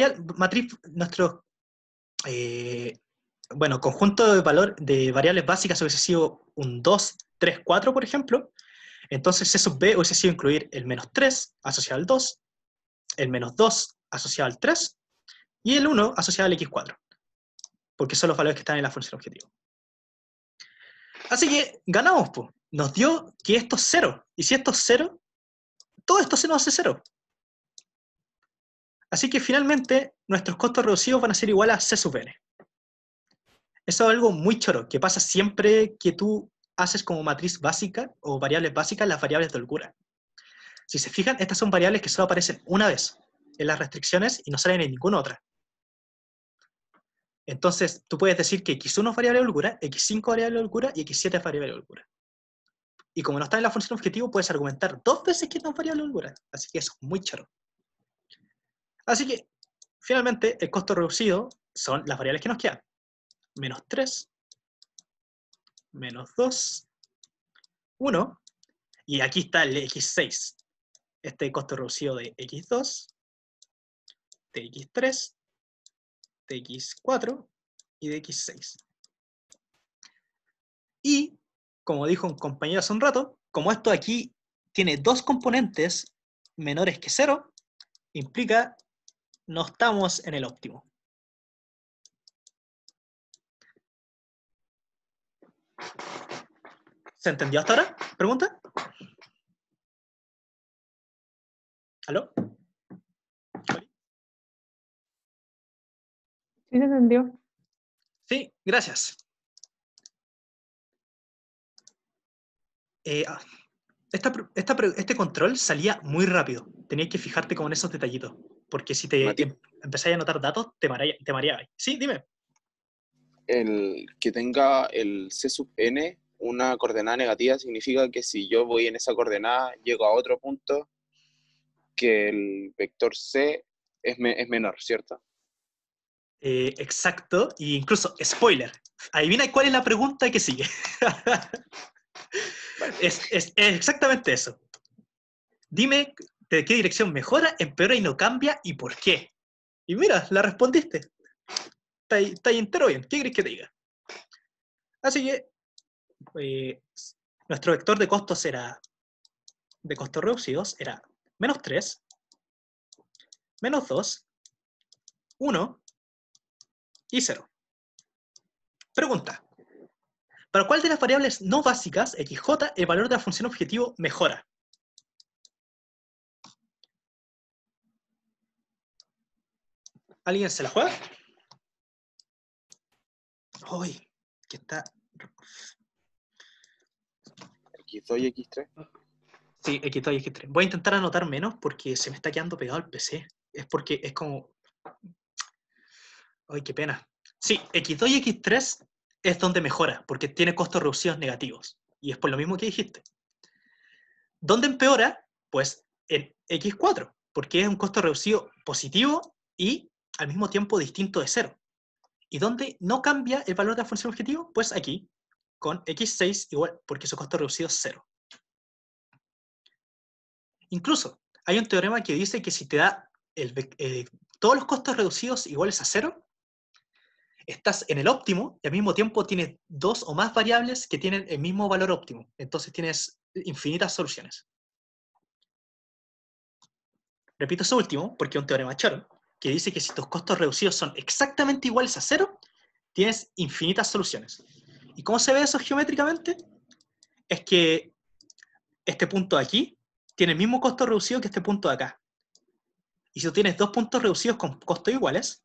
Speaker 1: conjunto de variables básicas hubiese sido un 2, 3, 4, por ejemplo, entonces C sub b hubiese sido incluir el menos 3 asociado al 2, el menos 2 asociado al 3 y el 1 asociado al x4, porque son los valores que están en la función objetivo. Así que ganamos, pues. Nos dio que esto es 0, y si esto es 0, todo esto se nos hace 0. Así que finalmente nuestros costos reducidos van a ser igual a C sub n. Eso es algo muy choro, que pasa siempre que tú haces como matriz básica o variables básicas las variables de holgura. Si se fijan, estas son variables que solo aparecen una vez en las restricciones y no salen en ninguna otra. Entonces, tú puedes decir que x1 es variable de holgura, x5 es variable de holgura y x7 es variable de holgura. Y como no está en la función objetivo, puedes argumentar 2 veces que no es variable de holgura. Así que eso es muy choro. Así que, finalmente, el costo reducido son las variables que nos quedan. Menos 3, menos 2, 1, y aquí está el x6. Este costo reducido de x2, de x3, de x4 y de x6. Y, como dijo un compañero hace un rato, como esto aquí tiene dos componentes menores que 0, implica no estamos en el óptimo. ¿Se entendió hasta ahora? ¿Pregunta? ¿Aló?
Speaker 2: Sí se entendió.
Speaker 1: Sí, gracias. Este control salía muy rápido. Tenías que fijarte como en esos detallitos. Porque si te
Speaker 3: Mati,
Speaker 1: empezáis a anotar datos, te mareabas. Sí, dime.
Speaker 3: el que tenga el C sub n una coordenada negativa significa que si yo voy en esa coordenada, llego a otro punto que el vector C es menor, ¿cierto?
Speaker 1: Exacto. E incluso, spoiler. Adivina cuál es la pregunta que sigue.
Speaker 3: Vale.
Speaker 1: Es exactamente eso. Dime de qué dirección mejora, empeora y no cambia y por qué. Y mira, la respondiste. Está ahí entero bien. ¿Qué crees que te diga? Así que nuestro vector de costos de costos reducidos era menos 3, menos 2, 1 y 0. Pregunta. ¿Para cuál de las variables no básicas, xj, el valor de la función objetivo mejora? ¿Alguien se la juega? Uy, que está...
Speaker 3: X2 y X3.
Speaker 1: Sí, X2 y X3. Voy a intentar anotar menos porque se me está quedando pegado el PC. Es porque es como... Ay, qué pena. Sí, X2 y X3 es donde mejora, porque tiene costos reducidos negativos. Y es por lo mismo que dijiste. ¿Dónde empeora? Pues en X4, porque es un costo reducido positivo y al mismo tiempo distinto de 0. ¿Y dónde no cambia el valor de la función objetivo? Pues aquí, con X6 igual, porque su costo reducido es 0. Incluso, hay un teorema que dice que si te da todos los costos reducidos iguales a 0, estás en el óptimo y al mismo tiempo tienes dos o más variables que tienen el mismo valor óptimo. Entonces tienes infinitas soluciones. Repito eso último, porque es un teorema Charo, que dice que si tus costos reducidos son exactamente iguales a 0, tienes infinitas soluciones. ¿Y cómo se ve eso geométricamente? Es que este punto de aquí tiene el mismo costo reducido que este punto de acá. Y si tú tienes dos puntos reducidos con costos iguales,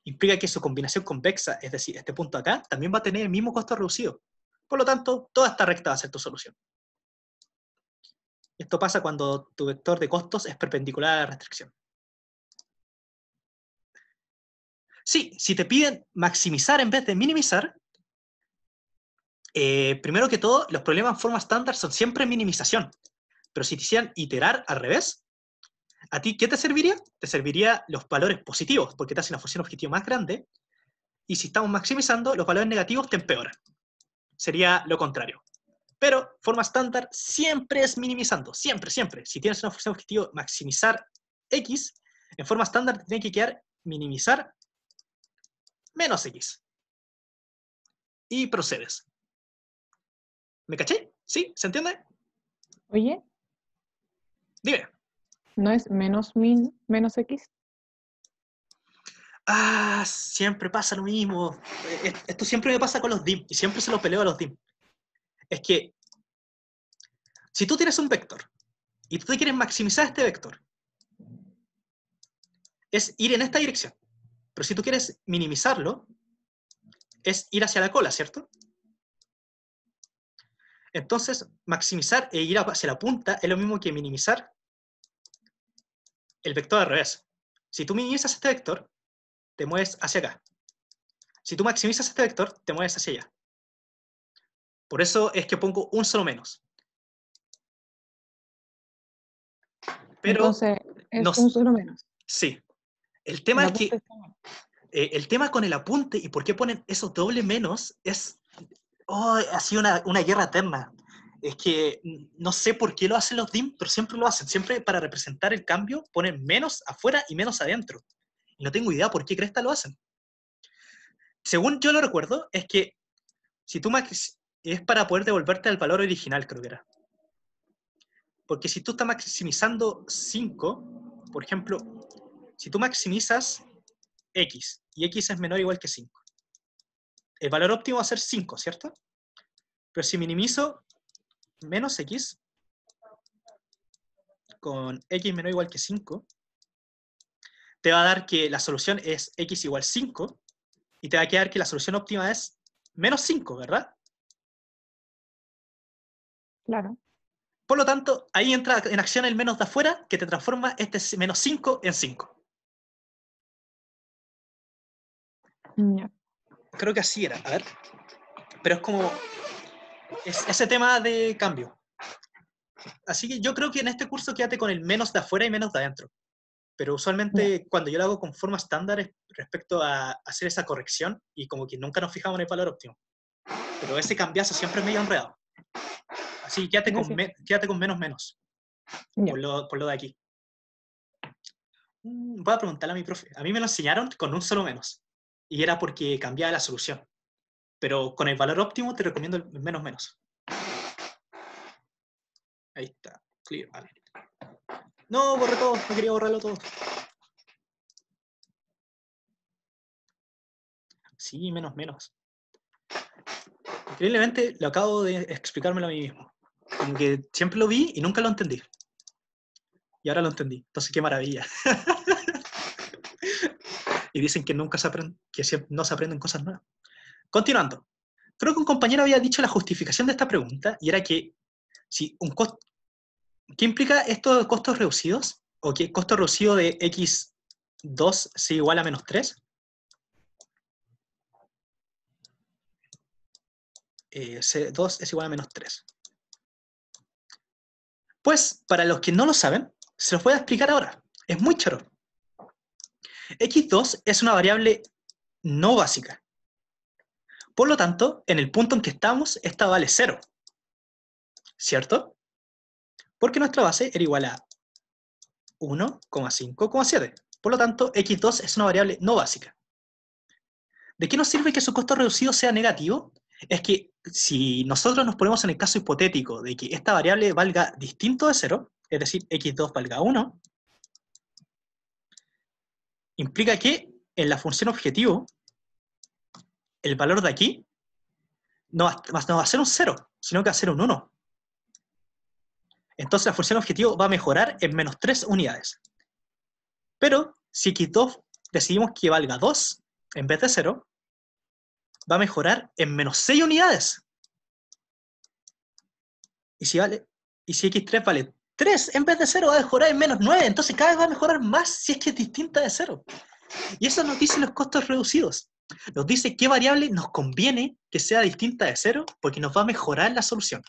Speaker 1: implica que su combinación convexa, es decir, este punto de acá, también va a tener el mismo costo reducido. Por lo tanto, toda esta recta va a ser tu solución. Esto pasa cuando tu vector de costos es perpendicular a la restricción. Sí, si te piden maximizar en vez de minimizar, primero que todo, los problemas en forma estándar son siempre minimización. Pero si te hicieran iterar al revés, ¿a ti qué te serviría? Te serviría los valores positivos, porque te hace una función objetivo más grande, y si estamos maximizando, los valores negativos te empeoran. Sería lo contrario. Pero forma estándar siempre es minimizando, siempre, siempre. Si tienes una función objetivo maximizar x, en forma estándar te tiene que quedar minimizar menos x. Y procedes. ¿Me caché? ¿Sí? ¿Se entiende?
Speaker 2: Oye,
Speaker 1: Dime.
Speaker 2: ¿no es menos min menos x?
Speaker 1: Ah, siempre pasa lo mismo. Esto siempre me pasa con los dim, y siempre se lo peleo a los dim. Es que, si tú tienes un vector, y tú te quieres maximizar este vector, es ir en esta dirección. Pero si tú quieres minimizarlo, es ir hacia la cola, ¿cierto? Entonces, maximizar e ir hacia la punta es lo mismo que minimizar el vector al revés. Si tú minimizas este vector, te mueves hacia acá. Si tú maximizas este vector, te mueves hacia allá. Por eso es que pongo un solo menos. Pero
Speaker 2: Entonces, es
Speaker 1: no,
Speaker 2: un solo menos.
Speaker 1: sí. El tema
Speaker 2: El
Speaker 1: es que
Speaker 2: apunte está mal.
Speaker 1: el tema con el apunte y por qué ponen esos doble menos es... Oh, ha sido una guerra eterna. Es que no sé por qué lo hacen los DIM, pero siempre lo hacen. Siempre para representar el cambio ponen menos afuera y menos adentro. Y no tengo idea por qué cresta lo hacen. Según yo lo recuerdo, es que si tú es para poder devolverte al valor original, creo que era. Porque si tú estás maximizando 5, por ejemplo, si tú maximizas x y x es menor o igual que 5, el valor óptimo va a ser 5, ¿cierto? Pero si minimizo menos x con x menor o igual que 5, te va a dar que la solución es x igual 5, y te va a quedar que la solución óptima es menos 5, ¿verdad?
Speaker 2: Claro.
Speaker 1: Por lo tanto, ahí entra en acción el menos de afuera, que te transforma este menos 5 en 5.
Speaker 2: Ya.
Speaker 1: Creo que así era, a ver. Pero es como ese tema de cambio. Así que yo creo que en este curso quédate con el menos de afuera y menos de adentro. Pero usualmente cuando yo lo hago con forma estándar es respecto a hacer esa corrección, y como que nunca nos fijamos en el valor óptimo. Pero ese cambiazo siempre es medio enredado. Así que quédate, quédate con menos menos.
Speaker 2: Ya.
Speaker 1: Por lo de aquí. Voy a preguntarle a mi profe. A mí me lo enseñaron con un solo menos. Y era porque cambiaba la solución. Pero con el valor óptimo te recomiendo el menos menos. Ahí está. Clear, vale. No, borré todo. No quería borrarlo todo. Sí, menos menos. Increíblemente lo acabo de explicármelo a mí mismo. Como que siempre lo vi y nunca lo entendí. Y ahora lo entendí. Entonces, qué maravilla. Y dicen que nunca se aprende, que no se aprenden cosas nuevas. Continuando. Creo que un compañero había dicho la justificación de esta pregunta, y era que si un costo, ¿qué implica esto de costos reducidos? ¿O que costo reducido de x2 sea igual a menos 3? C2 es igual a menos 3. Pues, para los que no lo saben, se los voy a explicar ahora. Es muy choro. x2 es una variable no básica. Por lo tanto, en el punto en que estamos, esta vale 0. ¿Cierto? Porque nuestra base era igual a 1,5,7. Por lo tanto, x2 es una variable no básica. ¿De qué nos sirve que su costo reducido sea negativo? Es que si nosotros nos ponemos en el caso hipotético de que esta variable valga distinto de 0, es decir, x2 valga 1, implica que en la función objetivo, el valor de aquí no va a ser un 0, sino que va a ser un 1. Entonces la función objetivo va a mejorar en menos 3 unidades. Pero si x2 decidimos que valga 2 en vez de 0, va a mejorar en menos 6 unidades. Y si x3 vale 3 en vez de 0, va a mejorar en menos 9. Entonces cada vez va a mejorar más si es que es distinta de 0. Y eso nos dice los costos reducidos. Nos dice qué variable nos conviene que sea distinta de 0, porque nos va a mejorar la solución.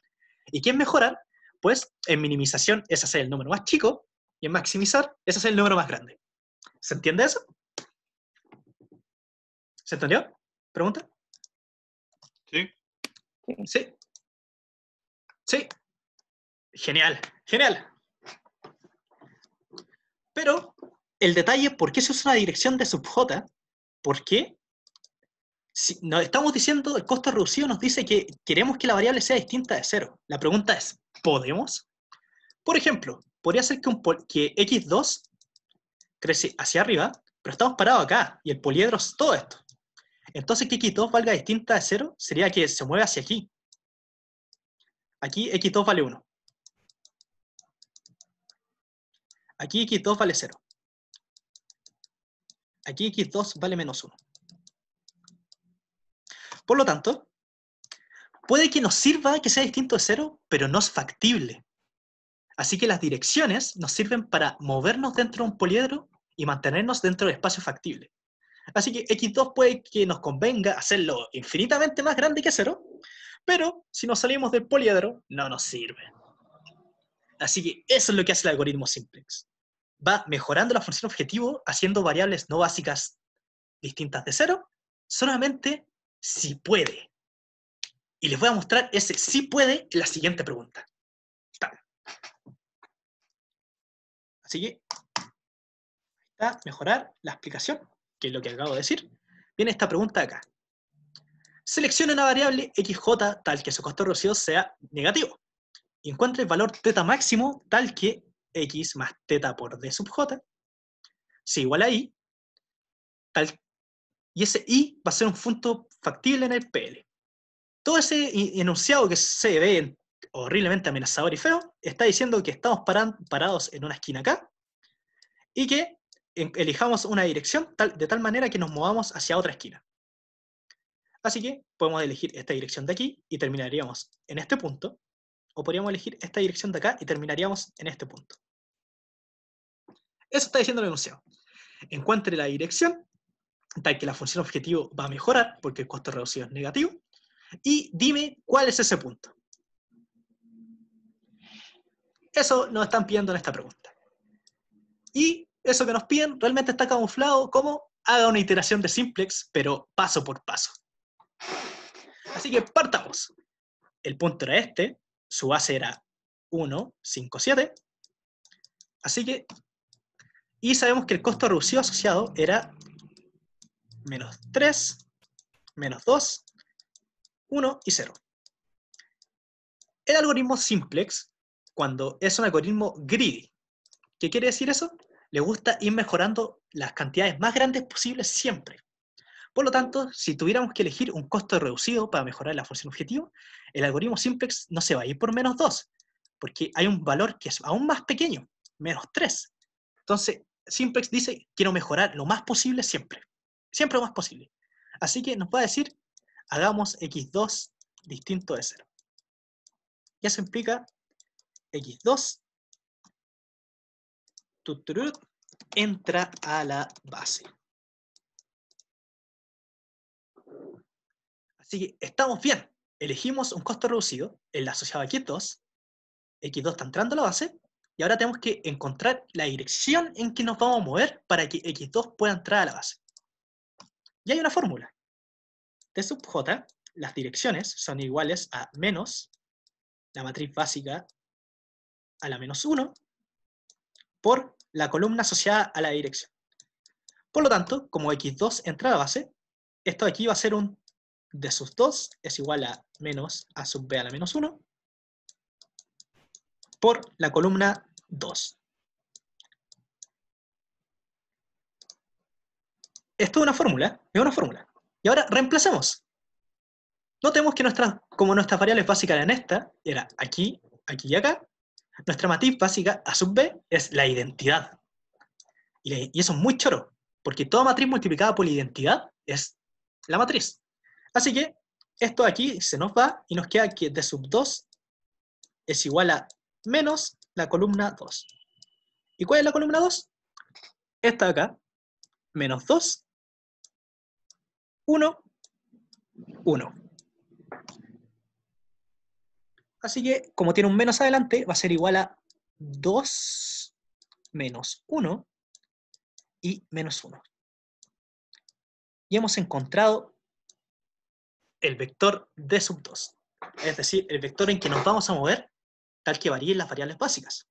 Speaker 1: ¿Y qué es mejorar? Pues en minimización es hacer el número más chico, y en maximizar es hacer el número más grande. ¿Se entiende eso? ¿Se entendió? ¿Pregunta?
Speaker 4: Sí.
Speaker 1: Sí. Sí. Genial, genial. Pero el detalle, ¿por qué se usa una dirección de sub-j? ¿Por qué? Si nos estamos diciendo, el costo reducido nos dice que queremos que la variable sea distinta de 0. La pregunta es, ¿podemos? Por ejemplo, podría ser que x2 crece hacia arriba, pero estamos parados acá, y el poliedro es todo esto. Entonces que x2 valga distinta de 0 sería que se mueve hacia aquí. Aquí x2 vale 1. Aquí x2 vale 0. Aquí x2 vale menos 1. Por lo tanto, puede que nos sirva que sea distinto de 0, pero no es factible. Así que las direcciones nos sirven para movernos dentro de un poliedro y mantenernos dentro del espacio factible. Así que x2 puede que nos convenga hacerlo infinitamente más grande que 0, pero si nos salimos del poliedro, no nos sirve. Así que eso es lo que hace el algoritmo simplex. Va mejorando la función objetivo, haciendo variables no básicas distintas de 0, solamente si puede. Y les voy a mostrar ese sí puede en la siguiente pregunta. Así que, está mejorar la explicación, que es lo que acabo de decir. Viene esta pregunta de acá. Seleccione una variable xj tal que su costo reducido sea negativo. Y encuentre el valor θ máximo tal que x más θ por d sub j sea igual a i, y ese i va a ser un punto factible en el PL. todo ese enunciado que se ve horriblemente amenazador y feo, está diciendo que estamos parados en una esquina acá y que elijamos una dirección de tal manera que nos movamos hacia otra esquina. Así que podemos elegir esta dirección de aquí y terminaríamos en este punto, o podríamos elegir esta dirección de acá y terminaríamos en este punto. Eso está diciendo el enunciado. Encuentre la dirección, tal que la función objetivo va a mejorar, porque el costo reducido es negativo, y dime cuál es ese punto. Eso nos están pidiendo en esta pregunta. Y eso que nos piden realmente está camuflado como haga una iteración de simplex, pero paso por paso. Así que partamos. El punto era este, su base era 1, 5, 7. Así que, y sabemos que el costo reducido asociado era menos 3, menos 2, 1 y 0. El algoritmo simplex, cuando es un algoritmo greedy, ¿qué quiere decir eso? Le gusta ir mejorando las cantidades más grandes posibles siempre. Por lo tanto, si tuviéramos que elegir un costo reducido para mejorar la función objetivo, el algoritmo simplex no se va a ir por menos 2, porque hay un valor que es aún más pequeño, menos 3. Entonces, simplex dice, quiero mejorar lo más posible siempre. Siempre lo más posible. Así que nos va a decir, hagamos x2 distinto de 0. Y eso implica x2 entra a la base. Así que estamos bien. Elegimos un costo reducido, el asociado a x2. X2 está entrando a la base. Y ahora tenemos que encontrar la dirección en que nos vamos a mover para que x2 pueda entrar a la base. Y hay una fórmula. T sub j, las direcciones son iguales a menos la matriz básica a la menos 1 por la columna asociada a la dirección. Por lo tanto, como x2 entra a la base, esto de aquí va a ser un d sub 2 es igual a menos a sub b a la menos 1 por la columna 2. Esto es una fórmula, Y ahora reemplacemos. Notemos que como nuestras variables básicas eran esta, era aquí, aquí y acá, nuestra matriz básica a sub b es la identidad. Y eso es muy choro, porque toda matriz multiplicada por la identidad es la matriz. Así que esto aquí se nos va y nos queda que d sub 2 es igual a menos la columna 2. ¿Y cuál es la columna 2? Esta de acá, menos 2, 1, 1. Así que, como tiene un menos adelante, va a ser igual a 2 menos 1 y menos 1. Y hemos encontrado el vector d sub 2. Es decir, el vector en que nos vamos a mover, tal que varíen las variables básicas.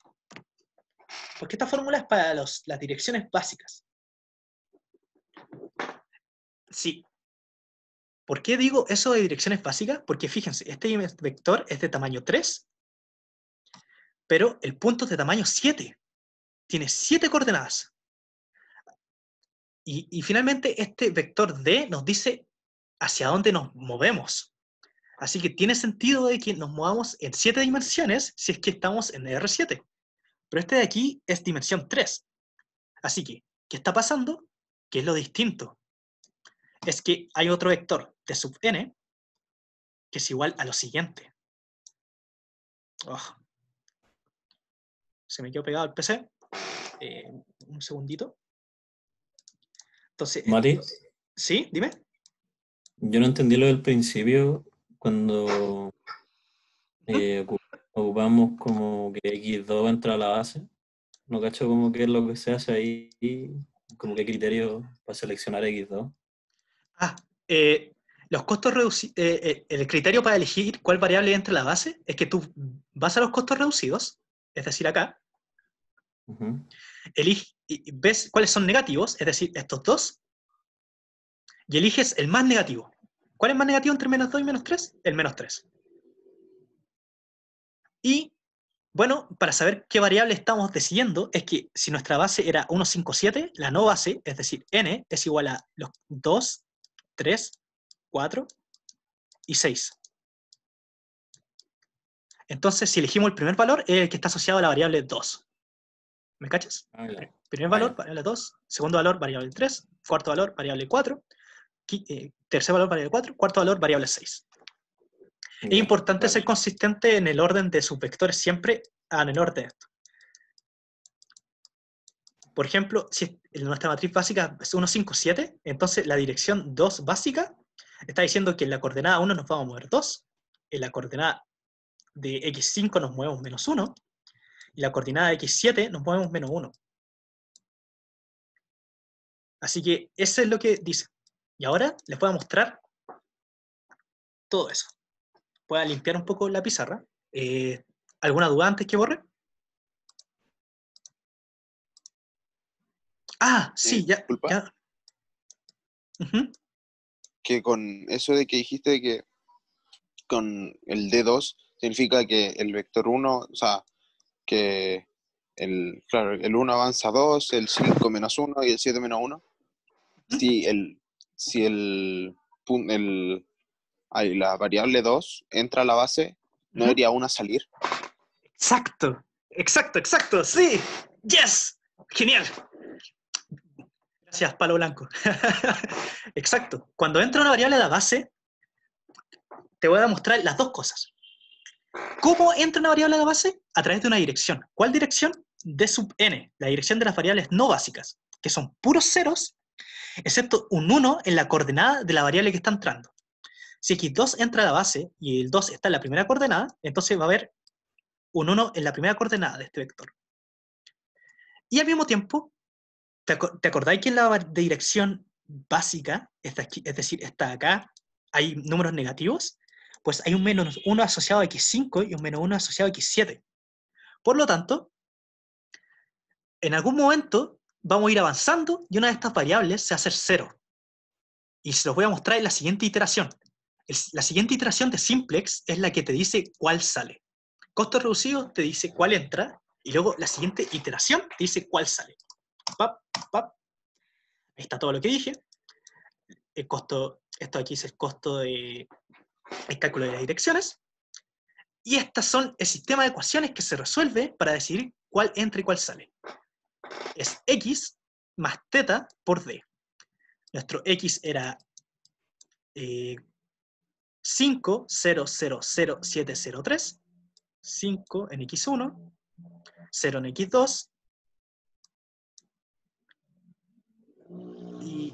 Speaker 1: Porque esta fórmula es para las direcciones básicas. Sí. ¿Por qué digo eso de direcciones básicas? Porque fíjense, este vector es de tamaño 3, pero el punto es de tamaño 7. Tiene 7 coordenadas. Y finalmente este vector D nos dice hacia dónde nos movemos. Así que tiene sentido de que nos movamos en 7 dimensiones si es que estamos en R7. Pero este de aquí es dimensión 3. Así que, ¿qué está pasando? ¿Qué es lo distinto? Es que hay otro vector de sub n que es igual a lo siguiente. Oh. Se me quedó pegado el PC. Un segundito. Entonces,
Speaker 11: Mati,
Speaker 1: ¿sí? Dime.
Speaker 11: yo no entendí lo del principio cuando ocupamos como que x2 entra a la base. No cacho como que es lo que se hace ahí, como qué criterio para seleccionar x2.
Speaker 1: Los costos reducidos, el criterio para elegir cuál variable entra a la base es que tú vas a los costos reducidos, es decir, acá, ves cuáles son negativos, es decir, estos dos, y eliges el más negativo. ¿Cuál es más negativo entre menos 2 y menos 3? El menos 3. Y, bueno, para saber qué variable estamos decidiendo, es que si nuestra base era 1, 5, 7, la no base, es decir, n, es igual a los 2, 3, 4 y 6. Entonces, si elegimos el primer valor, es el que está asociado a la variable 2. ¿Me cachas?
Speaker 11: Ah, ya.
Speaker 1: Primer
Speaker 11: Ah,
Speaker 1: valor,
Speaker 11: ya.
Speaker 1: variable 2. Segundo valor, variable 3. Cuarto valor, variable 4. Tercer valor, variable 4. Cuarto valor, variable 6. Es
Speaker 11: Ya,
Speaker 1: importante
Speaker 11: vale.
Speaker 1: ser consistente en el orden de sus vectores siempre a menor de esto. Por ejemplo, si nuestra matriz básica es 1, 5, 7, entonces la dirección 2 básica está diciendo que en la coordenada 1 nos vamos a mover 2, en la coordenada de x5 nos movemos menos 1, y la coordenada de x7 nos movemos menos 1. Así que eso es lo que dice. Y ahora les voy a mostrar todo eso. Voy a limpiar un poco la pizarra. ¿Alguna duda antes que borre? Ah, sí, ya.
Speaker 3: Disculpa,
Speaker 1: ya. Ujú.
Speaker 3: que con eso de que dijiste de que con el D2 significa que el vector 1, o sea, que claro, el 1 avanza 2, el 5 menos 1 y el 7 menos 1. Si la variable 2 entra a la base, ¿no
Speaker 1: Ujú.
Speaker 3: debería una salir?
Speaker 1: Exacto, exacto, sí. Yes, genial. Gracias, palo blanco. Exacto. Cuando entra una variable a la base, te voy a mostrar las dos cosas. ¿Cómo entra una variable a la base? A través de una dirección. ¿Cuál dirección? D sub n, la dirección de las variables no básicas, que son puros ceros, excepto un 1 en la coordenada de la variable que está entrando. Si x2 entra a la base y el 2 está en la primera coordenada, entonces va a haber un 1 en la primera coordenada de este vector. Y al mismo tiempo, ¿te acordáis que en la dirección básica, aquí, es decir, está acá, hay números negativos? Pues hay un menos 1 asociado a x5 y un menos 1 asociado a x7. Por lo tanto, en algún momento vamos a ir avanzando y una de estas variables se va a hacer 0. Y se los voy a mostrar en la siguiente iteración. La siguiente iteración de simplex es la que te dice cuál sale. Costo reducido te dice cuál entra, y luego la siguiente iteración te dice cuál sale. Pap, pap. Ahí está todo lo que dije. El costo, esto aquí es el costo de el cálculo de las direcciones. Y estas son el sistema de ecuaciones que se resuelve para decidir cuál entra y cuál sale. Es x más teta por d. Nuestro x era 5,000,703, 5 en x1, 0 en x2, y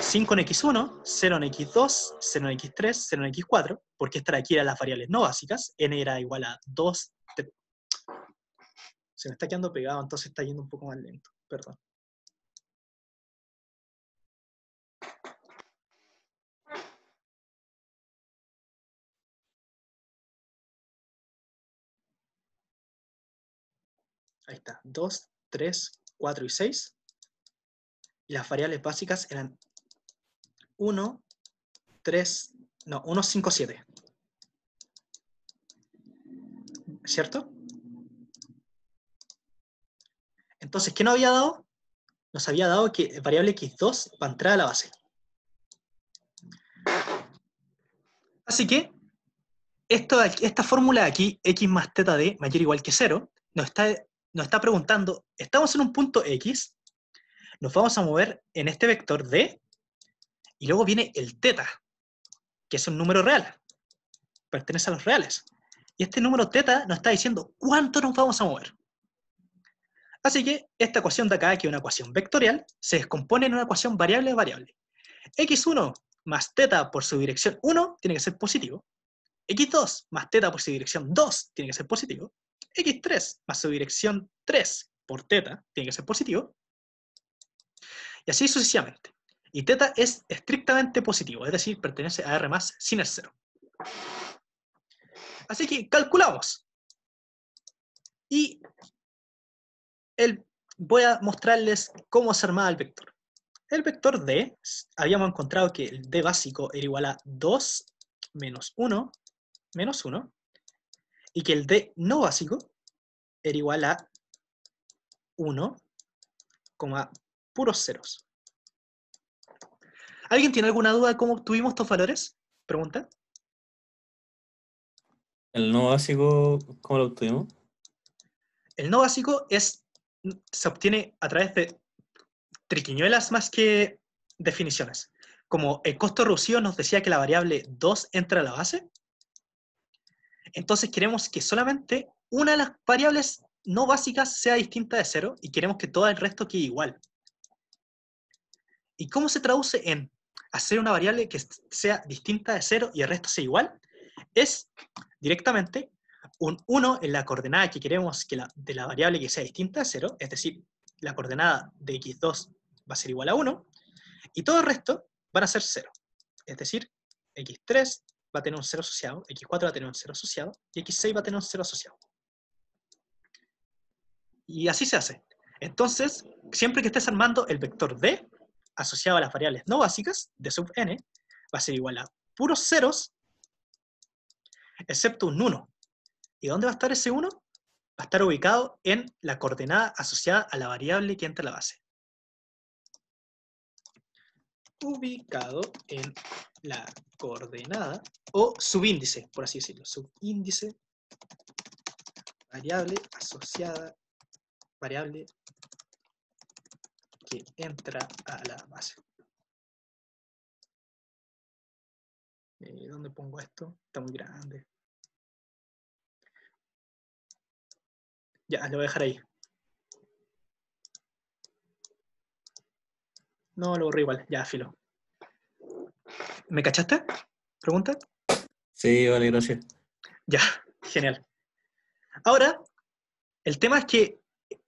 Speaker 1: 5 en x1, 0 en x2, 0 en x3, 0 en x4, porque estas aquí eran las variables no básicas, n era igual a 2, se me está quedando pegado, entonces está yendo un poco más lento, perdón. Ahí está, 2, 3, 4 y 6. Y las variables básicas eran 1, 3, no, 1, 5, 7. ¿Cierto? Entonces, ¿qué nos había dado? Nos había dado que variable x2 va a entrar a la base. Así que, esta fórmula de aquí, x más teta d mayor o igual que 0, nos está preguntando, estamos en un punto x, nos vamos a mover en este vector d, y luego viene el teta, que es un número real, pertenece a los reales. Y este número teta nos está diciendo cuánto nos vamos a mover. Así que esta ecuación de acá, que es una ecuación vectorial, se descompone en una ecuación variable-variable. x1 más teta por su dirección 1 tiene que ser positivo. x2 más teta por su dirección 2 tiene que ser positivo. x3 más su dirección 3 por teta tiene que ser positivo. Y así sucesivamente. Y teta es estrictamente positivo, es decir, pertenece a R más sin el 0. Así que calculamos. Y voy a mostrarles cómo se armaba el vector. El vector D, habíamos encontrado que el D básico era igual a 2 menos 1 menos 1, y que el D no básico era igual a 1, puros ceros. ¿Alguien tiene alguna duda de cómo obtuvimos estos valores? Pregunta.
Speaker 11: El no básico, ¿cómo lo obtuvimos?
Speaker 1: El no básico se obtiene a través de triquiñuelas más que definiciones. Como el costo reducido nos decía que la variable 2 entra a la base, entonces queremos que solamente una de las variables no básicas sea distinta de 0 y queremos que todo el resto quede igual. ¿Y cómo se traduce en hacer una variable que sea distinta de 0 y el resto sea igual? Es directamente un 1 en la coordenada que queremos de la variable que sea distinta de 0, es decir, la coordenada de x2 va a ser igual a 1, y todo el resto van a ser 0. Es decir, x3 va a tener un 0 asociado, x4 va a tener un 0 asociado, y x6 va a tener un 0 asociado. Y así se hace. Entonces, siempre que estés armando el vector d, asociado a las variables no básicas, de sub n, va a ser igual a puros ceros, excepto un 1. ¿Y dónde va a estar ese 1? Va a estar ubicado en la coordenada asociada a la variable que entra a la base. Ubicado en la coordenada, o subíndice, por así decirlo. Subíndice, variable asociada, variable que entra a la base. ¿Dónde pongo esto? Está muy grande. Ya, lo voy a dejar ahí. No, lo borré igual. Ya, filo. ¿Me cachaste? ¿Pregunta?
Speaker 11: Sí, vale, gracias.
Speaker 1: Ya, genial. Ahora, el tema es que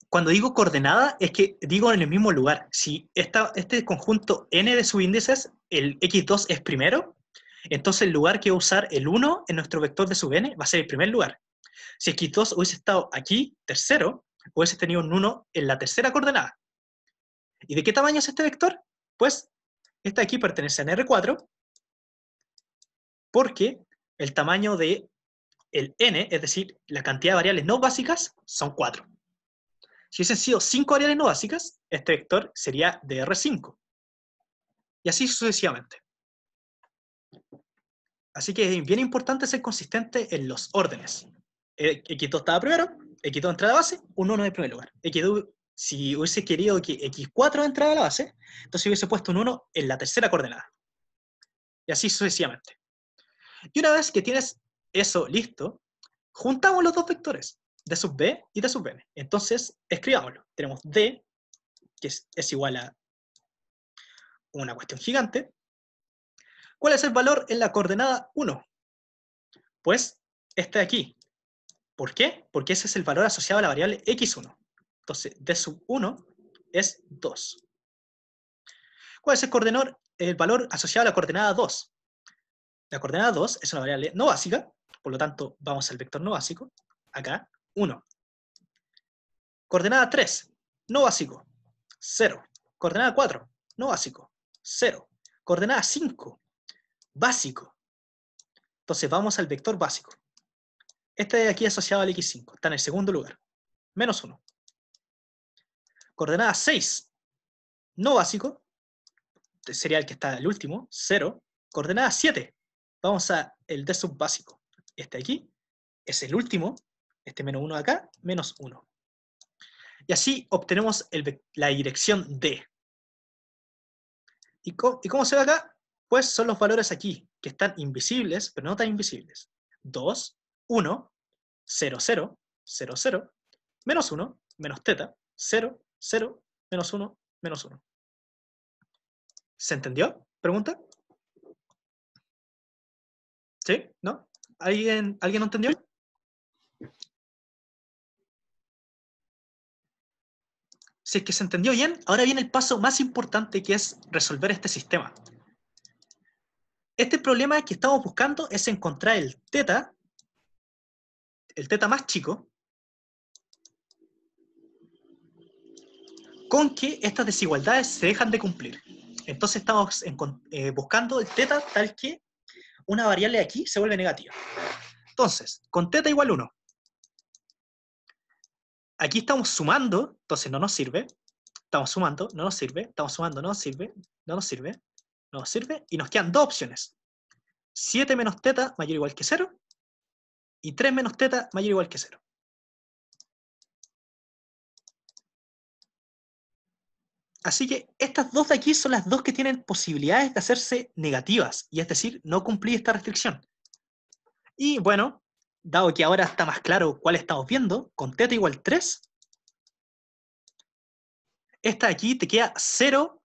Speaker 1: cuando digo coordenada, es que digo en el mismo lugar. Si este conjunto n de subíndices, el x2 es primero, entonces el lugar que va a usar el 1 en nuestro vector de sub n va a ser el primer lugar. Si x2 hubiese estado aquí, tercero, hubiese tenido un 1 en la tercera coordenada. ¿Y de qué tamaño es este vector? Pues, este de aquí pertenece a R4, porque el tamaño de el n, es decir, la cantidad de variables no básicas, son 4. Si hubiesen sido 5 variables no básicas, este vector sería de R5. Y así sucesivamente. Así que es bien importante ser consistente en los órdenes. X2 estaba primero, X2 entra a la base, un 1 en el primer lugar. X2, si hubiese querido que X4 entrara a la base, entonces hubiese puesto un 1 en la tercera coordenada. Y así sucesivamente. Y una vez que tienes eso listo, juntamos los dos vectores, d sub b y d sub n. Entonces, escribámoslo. Tenemos d, que es igual a una cuestión gigante. ¿Cuál es el valor en la coordenada 1? Pues este de aquí. ¿Por qué? Porque ese es el valor asociado a la variable x1. Entonces, d sub 1 es 2. ¿Cuál es el valor asociado a la coordenada 2? La coordenada 2 es una variable no básica, por lo tanto, vamos al vector no básico. Acá, 1. Coordenada 3, no básico, 0. Coordenada 4, no básico, 0. Coordenada 5, básico. Entonces vamos al vector básico. Este de aquí asociado al x5, está en el segundo lugar, menos 1. Coordenada 6, no básico, sería el que está el último, 0. Coordenada 7, vamos al d sub básico. Este de aquí es el último, este menos 1 de acá, menos 1. Y así obtenemos la dirección D. ¿Y cómo se ve acá? Pues son los valores aquí, que están invisibles, pero no tan invisibles. 2, 1, 0, 0, 0, 0, menos 1, menos teta, 0, 0, menos 1, menos 1. ¿Se entendió? ¿Pregunta? ¿Sí? ¿No? ¿Alguien no entendió? Si es que se entendió bien, ahora viene el paso más importante, que es resolver este sistema. Este problema que estamos buscando es encontrar el teta más chico, con que estas desigualdades se dejan de cumplir. Entonces estamos buscando el teta tal que una variable de aquí se vuelve negativa. Entonces, con teta igual 1, aquí estamos sumando, entonces no nos sirve. Estamos sumando, no nos sirve. Estamos sumando, no nos sirve. No nos sirve. No nos sirve. Y nos quedan dos opciones. 7 menos teta mayor o igual que 0. y 3 menos teta mayor o igual que 0. Así que estas dos de aquí son las dos que tienen posibilidades de hacerse negativas, y es decir, no cumplir esta restricción. Y bueno, dado que ahora está más claro cuál estamos viendo, con teta igual 3, esta de aquí te queda 0,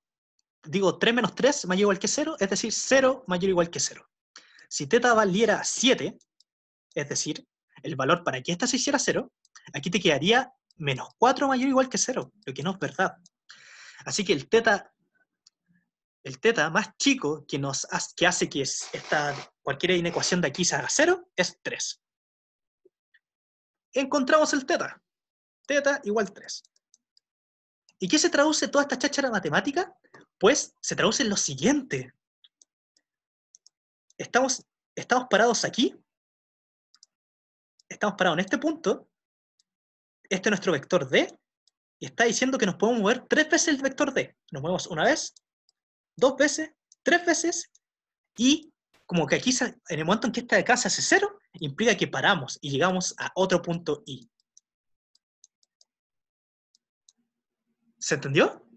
Speaker 1: digo 3 menos 3 mayor o igual que 0, es decir, 0 mayor o igual que 0. Si teta valiera 7, es decir, el valor para que esta se hiciera 0, aquí te quedaría menos 4 mayor o igual que 0, lo que no es verdad. Así que el teta más chico que hace que cualquier inecuación de aquí se haga 0 es 3. Encontramos el teta. Teta igual 3. ¿Y qué se traduce toda esta cháchara matemática? Pues se traduce en lo siguiente. Estamos parados aquí. Estamos parados en este punto. Este es nuestro vector D. Y está diciendo que nos podemos mover 3 veces el vector D. Nos movemos una vez, 2 veces, 3 veces. Y como que aquí, en el momento en que esta de acá se hace 0, implica que paramos y llegamos a otro punto I. ¿Se entendió?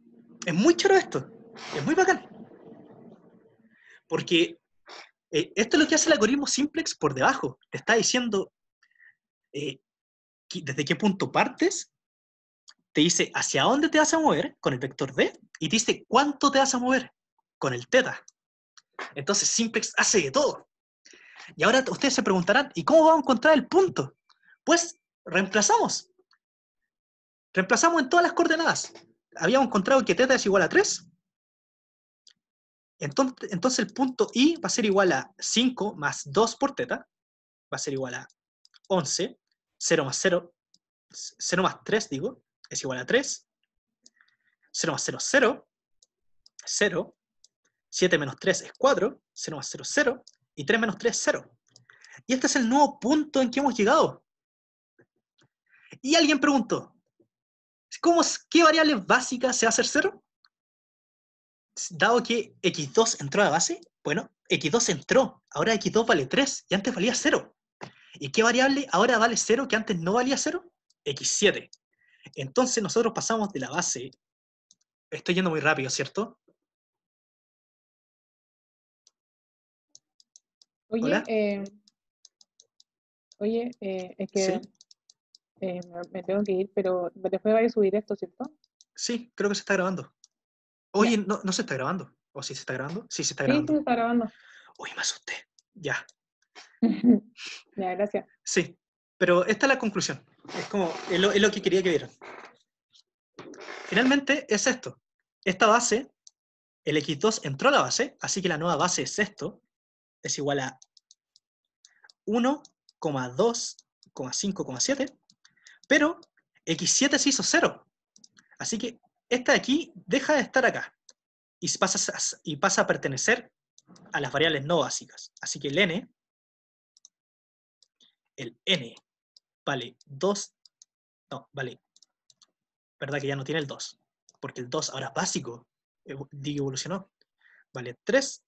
Speaker 1: Es muy choro esto. Es muy bacán. Porque esto es lo que hace el algoritmo simplex por debajo. Te está diciendo desde qué punto partes, te dice hacia dónde te vas a mover con el vector D, y te dice cuánto te vas a mover con el teta. Entonces simplex hace de todo. Y ahora ustedes se preguntarán, ¿y cómo vamos a encontrar el punto? Pues reemplazamos. Reemplazamos en todas las coordenadas. Habíamos encontrado que teta es igual a 3. Entonces el punto I va a ser igual a 5 más 2 por teta. Va a ser igual a 11. 0 más 0. 0 más 3, digo, es igual a 3. 0 más 0, 0. 0. 7 menos 3 es 4. 0 más 0, 0. Y 3 menos 3, 0. Y este es el nuevo punto en que hemos llegado. Y alguien preguntó, ¿qué variable básica se va a hacer 0? Dado que x2 entró a la base, bueno, x2 entró, ahora x2 vale 3 y antes valía 0. ¿Y qué variable ahora vale 0 que antes no valía 0? x7. Entonces nosotros pasamos de la base, estoy yendo muy rápido, ¿cierto?
Speaker 2: Oye,
Speaker 1: ¿Hola?
Speaker 2: Es que
Speaker 1: ¿Sí?
Speaker 2: me tengo que ir, pero después vaya a subir esto, ¿cierto?
Speaker 1: Sí, creo que se está grabando. Oye, no se está grabando. ¿O sí se está grabando? Sí, se está
Speaker 2: Sí,
Speaker 1: grabando.
Speaker 2: se está grabando.
Speaker 1: Uy, me asusté. Ya.
Speaker 2: Ya, gracias.
Speaker 1: Sí, pero esta es la conclusión. Es lo que quería que vieran. Finalmente es esto. Esta base, el x2 entró a la base, así que la nueva base es esto. Es igual a 1,2,5,7. Pero x7 se hizo 0. Así que esta de aquí deja de estar acá. Y pasa a pertenecer a las variables no básicas. Así que el n vale 2, no, vale, verdad que ya no tiene el 2, porque el 2 ahora es básico, evolucionó, vale 3,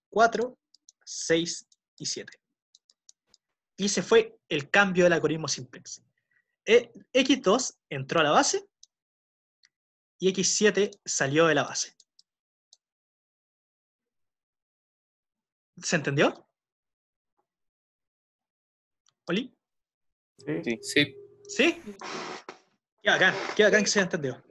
Speaker 1: 4, 6 y 7. Y ese fue el cambio del algoritmo simplex. X2 entró a la base y X7 salió de la base. ¿Se entendió? ¿Oli?
Speaker 3: Sí.
Speaker 11: Sí.
Speaker 1: ¿Sí? Qué bacán que se haya entendido.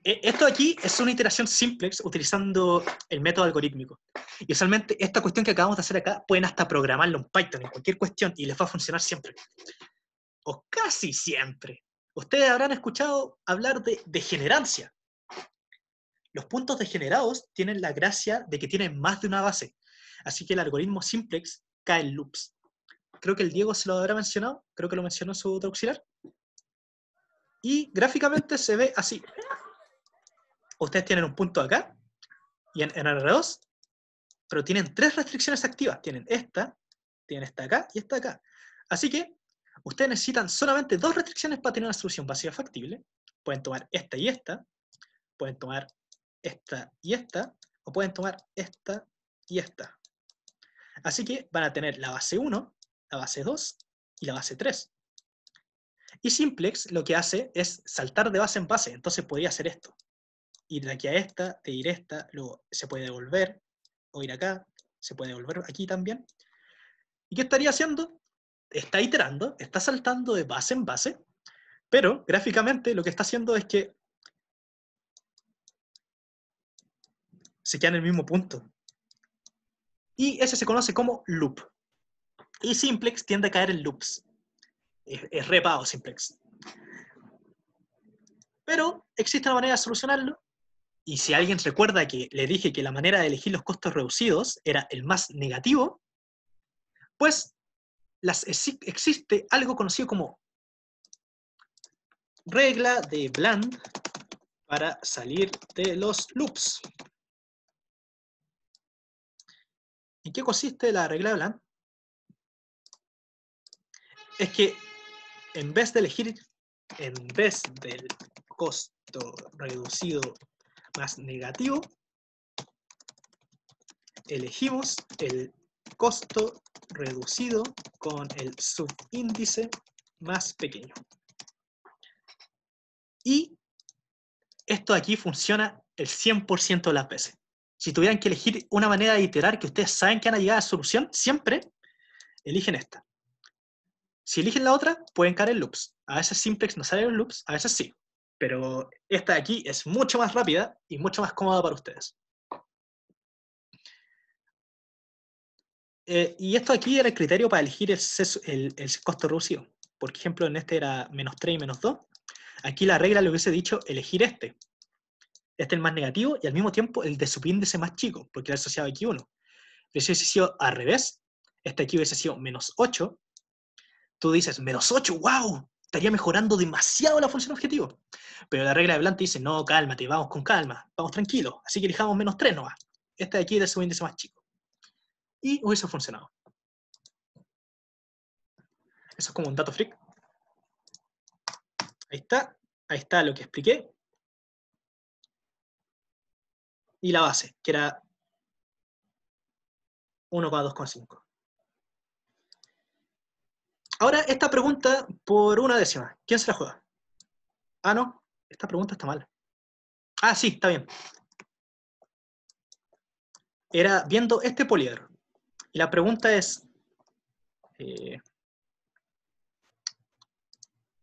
Speaker 1: Esto aquí es una iteración simplex utilizando el método algorítmico. Y usualmente esta cuestión que acabamos de hacer acá pueden hasta programarlo en Python, en cualquier cuestión, y les va a funcionar siempre. O casi siempre. Ustedes habrán escuchado hablar de degenerancia. Los puntos degenerados tienen la gracia de que tienen más de una base. Así que el algoritmo simplex cae en loops. Creo que el Diego se lo habrá mencionado, creo que lo mencionó en su otro auxiliar. Y gráficamente se ve así. Ustedes tienen un punto acá, y en R2, pero tienen 3 restricciones activas. Tienen esta acá y esta acá. Así que ustedes necesitan solamente 2 restricciones para tener una solución básica factible. Pueden tomar esta y esta, pueden tomar esta y esta, o pueden tomar esta y esta. Así que van a tener la base 1, la base 2 y la base 3. Y simplex lo que hace es saltar de base en base, entonces podría hacer esto. Ir de aquí a esta, de ir a esta, luego se puede devolver, o ir acá, se puede devolver aquí también. ¿Y qué estaría haciendo? Está iterando, está saltando de base en base, pero gráficamente lo que está haciendo es que se queda en el mismo punto. Y ese se conoce como loop. Y simplex tiende a caer en loops. Es re pago simplex. Pero existe una manera de solucionarlo. Y si alguien recuerda que le dije que la manera de elegir los costos reducidos era el más negativo, pues existe algo conocido como regla de Bland para salir de los loops. ¿En qué consiste la regla de Bland? Es que en vez del costo reducido más negativo, elegimos el costo reducido con el subíndice más pequeño. Y esto aquí funciona el 100% de las veces. Si tuvieran que elegir una manera de iterar que ustedes saben que van a llegar a la solución, siempre eligen esta. Si eligen la otra, pueden caer en loops. A veces simplex no sale en loops, a veces sí. Pero esta de aquí es mucho más rápida y mucho más cómoda para ustedes. Y esto aquí era el criterio para elegir el costo reducido. Por ejemplo, en este era -3 y -2. Aquí la regla le hubiese dicho elegir este. Este es el más negativo y al mismo tiempo el de subíndice más chico, porque era asociado aquí 1. Pero si hubiese sido al revés, este aquí hubiese sido -8, tú dices, -8, wow, estaría mejorando demasiado la función objetivo. Pero la regla de Bland te dice, no, cálmate, vamos con calma, vamos tranquilos, así que elijamos -3 nomás. Este de aquí es el subíndice más chico. Y hubiese funcionado. Eso es como un dato freak. Ahí está lo que expliqué. Y la base, que era 1,2,5. Ahora, esta pregunta por una décima. ¿Quién se la juega? Ah, no. Esta pregunta está mal. Ah, sí, está bien. Era viendo este poliedro. Y la pregunta es...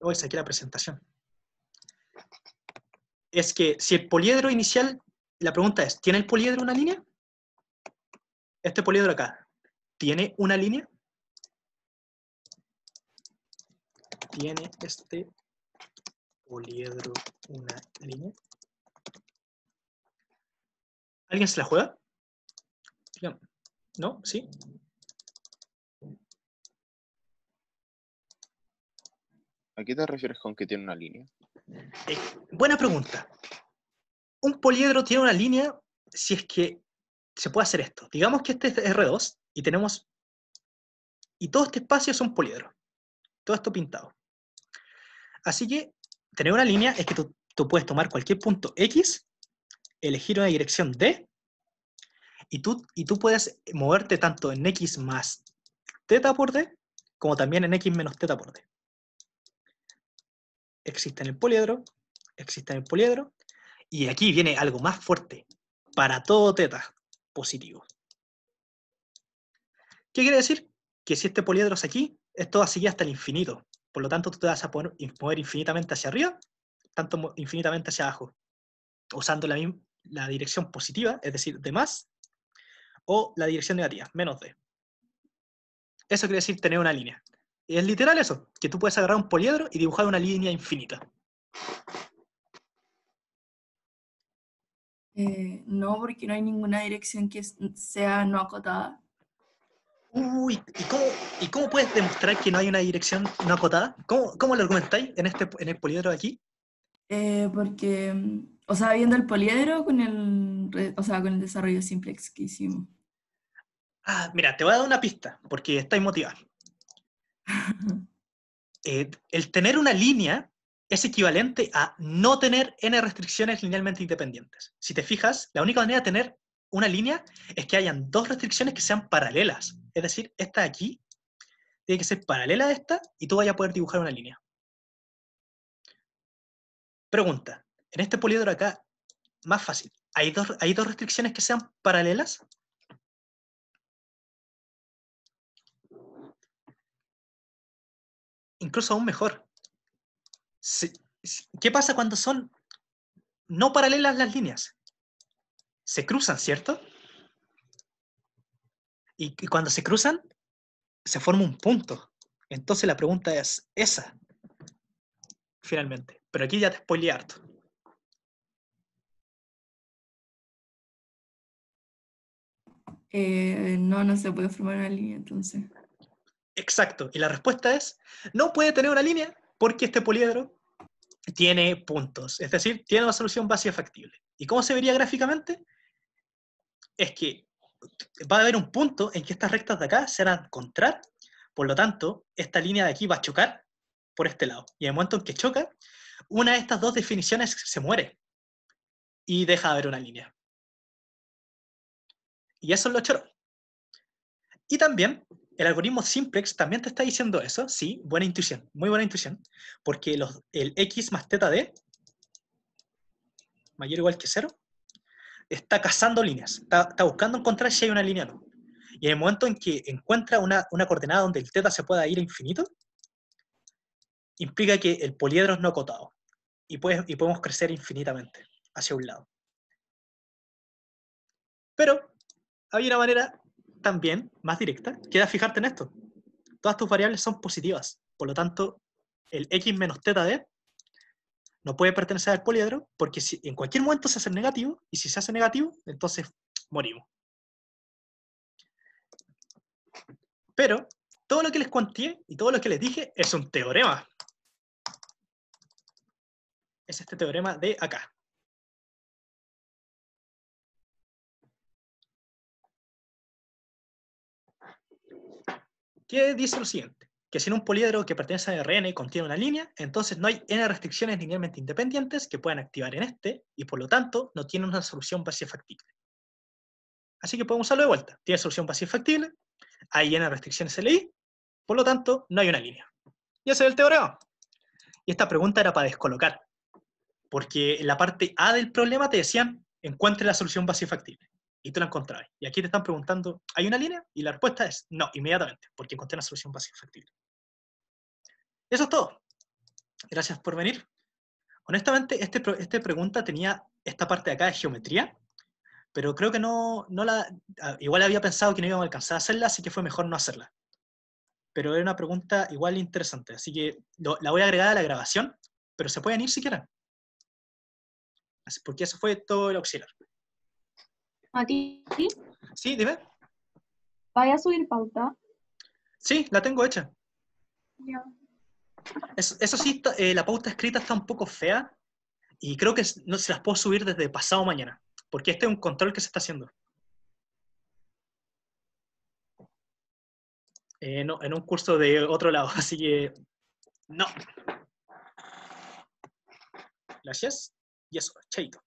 Speaker 1: hoy saqué la presentación. Es que si el poliedro inicial... La pregunta es, ¿tiene el poliedro una línea? Este poliedro acá, ¿tiene una línea? ¿Tiene este poliedro una línea? ¿Alguien se la juega? ¿No? ¿Sí?
Speaker 3: ¿A qué te refieres con que tiene una línea?
Speaker 1: Buena pregunta. Un poliedro tiene una línea si es que se puede hacer esto. Digamos que este es R2 y tenemos... Y todo este espacio es un poliedro. Todo esto pintado. Así que tener una línea es que tú puedes tomar cualquier punto X, elegir una dirección D, y tú puedes moverte tanto en X más teta por D, como también en X menos teta por D. Existe en el poliedro, y aquí viene algo más fuerte. Para todo teta positivo. ¿Qué quiere decir? Que si este poliedro es aquí, esto va a seguir hasta el infinito. Por lo tanto, tú te vas a poder mover infinitamente hacia arriba, tanto infinitamente hacia abajo, usando la dirección positiva, es decir, de más, o la dirección negativa, menos D. Eso quiere decir tener una línea. Y es literal eso, que tú puedes agarrar un poliedro y dibujar una línea infinita.
Speaker 7: No, porque no hay ninguna dirección que sea no acotada.
Speaker 1: Uy, ¿y cómo puedes demostrar que no hay una dirección no acotada? ¿Cómo lo argumentáis en el poliedro de aquí?
Speaker 7: Porque, o sea, viendo el poliedro con el desarrollo simplex que hicimos.
Speaker 1: Ah, mira, te voy a dar una pista, porque estáis motivados. El tener una línea es equivalente a no tener n restricciones linealmente independientes. Si te fijas, la única manera de tener una línea es que hayan dos restricciones que sean paralelas. Es decir, esta de aquí tiene que ser paralela a esta y tú vayas a poder dibujar una línea. Pregunta, en este poliedro acá, más fácil, ¿hay dos restricciones que sean paralelas? Incluso aún mejor. ¿Qué pasa cuando son no paralelas las líneas? Se cruzan, ¿cierto? Y cuando se cruzan, se forma un punto. Entonces la pregunta es esa, finalmente. Pero aquí ya te spoileé harto.
Speaker 7: No se puede formar una línea, entonces.
Speaker 1: Exacto. Y la respuesta es, no puede tener una línea porque este poliedro tiene puntos. Es decir, tiene una solución básica factible. ¿Y cómo se vería gráficamente? Es que va a haber un punto en que estas rectas de acá se van a encontrar, por lo tanto, esta línea de aquí va a chocar por este lado. Y en el momento en que choca, una de estas dos definiciones se muere y deja de haber una línea. Y eso es lo choro. Y también, el algoritmo simplex también te está diciendo eso. Sí, buena intuición, muy buena intuición, porque el x más teta d, mayor o igual que 0, está cazando líneas, está buscando encontrar si hay una línea o no. Y en el momento en que encuentra una coordenada donde el teta se pueda ir a infinito, implica que el poliedro es no acotado. Y podemos crecer infinitamente hacia un lado. Pero hay una manera también más directa, que era fijarte en esto. Todas tus variables son positivas. Por lo tanto, el x menos teta d no puede pertenecer al poliedro, porque si en cualquier momento se hace negativo, y si se hace negativo, entonces morimos. Pero todo lo que les conté y todo lo que les dije es un teorema. Es este teorema de acá. Que dice lo siguiente, que si en un poliedro que pertenece a Rn contiene una línea, entonces no hay n restricciones linealmente independientes que puedan activar en este, y por lo tanto no tiene una solución básica factible. Así que podemos usarlo de vuelta. Tiene solución básica factible, hay n restricciones LI, por lo tanto no hay una línea. Y ese es el teorema. Y esta pregunta era para descolocar, porque en la parte A del problema te decían, encuentre la solución básica factible. Y tú la encontrabas. Y aquí te están preguntando, ¿hay una línea? Y la respuesta es no, inmediatamente, porque encontré una solución básica factible. Eso es todo. Gracias por venir. Honestamente, esta pregunta tenía esta parte de acá de geometría, pero creo que igual había pensado que no íbamos a alcanzar a hacerla, así que fue mejor no hacerla. Pero era una pregunta igual interesante, así que la voy a agregar a la grabación, pero se pueden ir si quieren. Porque eso fue todo el auxiliar.
Speaker 12: Mati,
Speaker 1: Sí, dime.
Speaker 12: ¿vaya a subir pauta?
Speaker 1: Sí, la tengo hecha.
Speaker 12: Ya.
Speaker 1: Eso sí, la pauta escrita está un poco fea y creo que no se las puedo subir desde pasado mañana, porque este es un control que se está haciendo. No, en un curso de otro lado, así que no. Gracias. Y eso, chaito.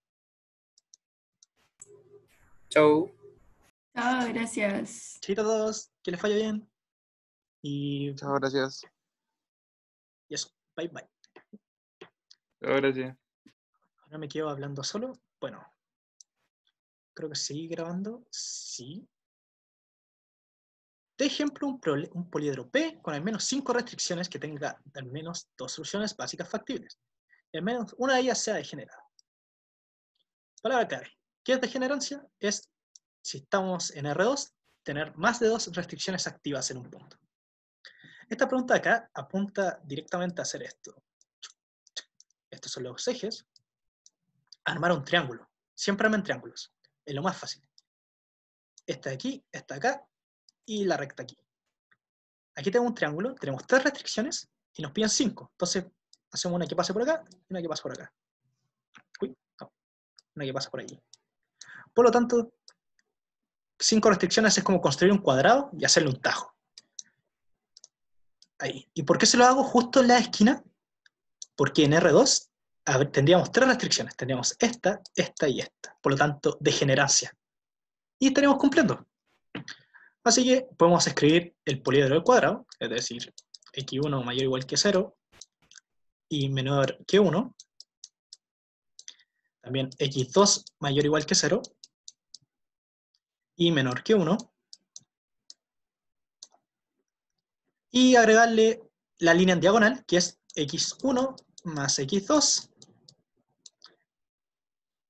Speaker 3: Chau.
Speaker 7: Chao, gracias.
Speaker 1: Chaito a todos, que les vaya bien. Y
Speaker 8: Chao, gracias.
Speaker 1: eso, bye bye.
Speaker 4: Chao, gracias.
Speaker 1: Ahora me quedo hablando solo. Bueno, creo que seguí grabando. Sí. De ejemplo, un poliedro P con al menos 5 restricciones que tenga al menos 2 soluciones básicas factibles. Y al menos una de ellas sea degenerada. Palabra clave. ¿Qué es degenerancia? Es, si estamos en R2, tener más de 2 restricciones activas en un punto. Esta pregunta de acá apunta directamente a hacer esto. Estos son los ejes. Armar un triángulo. Siempre armen triángulos. Es lo más fácil. Esta de aquí, esta de acá, y la recta aquí. Aquí tenemos un triángulo, tenemos 3 restricciones, y nos piden 5. Entonces, hacemos una que pase por acá, y una que pase por acá. Uy, no. Una que pasa por aquí. Por lo tanto, 5 restricciones es como construir un cuadrado y hacerle un tajo. Ahí. ¿Y por qué se lo hago justo en la esquina? Porque en R2 tendríamos 3 restricciones. Tendríamos esta, esta y esta. Por lo tanto, degenerancia. Y estaríamos cumpliendo. Así que podemos escribir el poliedro al cuadrado, es decir, x1 mayor o igual que 0 y menor que 1. También x2 mayor o igual que 0 y menor que 1. Y agregarle la línea en diagonal, que es x1 más x2.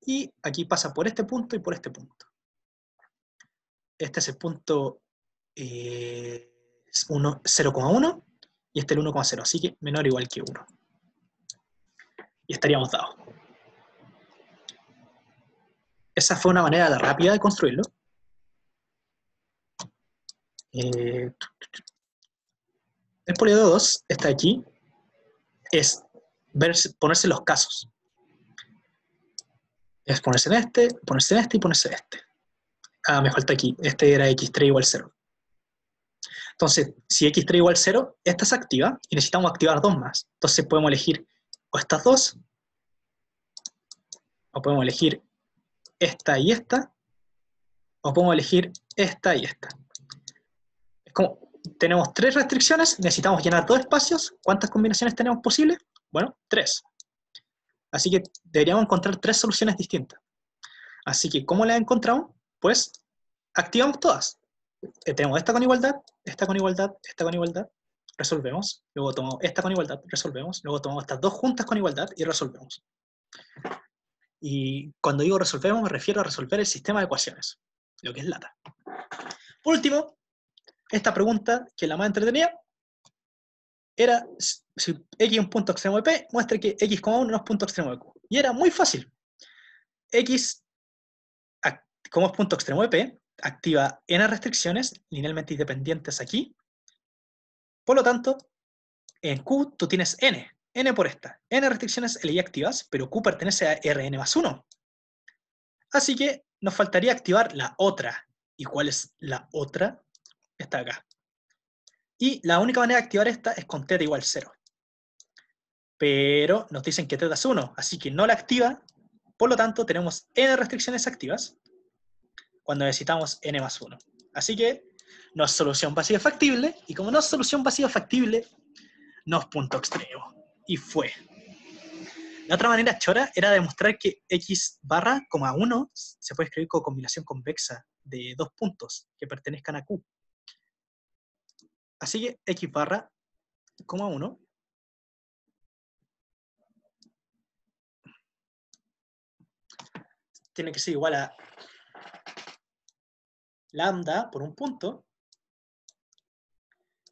Speaker 1: Y aquí pasa por este punto y por este punto. Este es el punto 0,1 y este el 1,0, así que menor o igual que 1. Y estaríamos dados. Esa fue una manera rápida de construirlo. El poliedro 2 está aquí. Es ponerse los casos. Es ponerse en este, ponerse en este y ponerse en este. Ah, me falta aquí. Este era x3 igual 0. Entonces, si x3 igual 0, esta se activa y necesitamos activar dos más. Entonces podemos elegir o estas dos, o podemos elegir esta y esta, o podemos elegir esta y esta. Es como, tenemos tres restricciones, necesitamos llenar dos espacios. ¿Cuántas combinaciones tenemos posibles? Bueno, 3. Así que deberíamos encontrar 3 soluciones distintas. Así que, ¿cómo las encontramos? Pues, activamos todas. Tenemos esta con igualdad, esta con igualdad, esta con igualdad, resolvemos. Luego tomamos esta con igualdad, resolvemos. Luego tomamos estas dos juntas con igualdad y resolvemos. Y cuando digo resolvemos, me refiero a resolver el sistema de ecuaciones, lo que es lata. Por último, esta pregunta, que es la más entretenida, era si x es un punto extremo de P, muestre que x,1 no es punto extremo de Q. Y era muy fácil. X, como es punto extremo de P, activa n restricciones linealmente independientes aquí. Por lo tanto, en Q tú tienes n por esta. N restricciones LI activas, pero Q pertenece a Rn más 1. Así que nos faltaría activar la otra. ¿Y cuál es la otra? Está acá. Y la única manera de activar esta es con θ igual 0. Pero nos dicen que θ es 1, así que no la activa. Por lo tanto, tenemos n restricciones activas cuando necesitamos n más 1. Así que no es solución vacía factible, y como no es solución vacía factible, no es punto extremo. Y fue. La otra manera chora era demostrar que x barra, 1 se puede escribir como combinación convexa de dos puntos que pertenezcan a Q. Así que x barra, 1 tiene que ser igual a lambda por un punto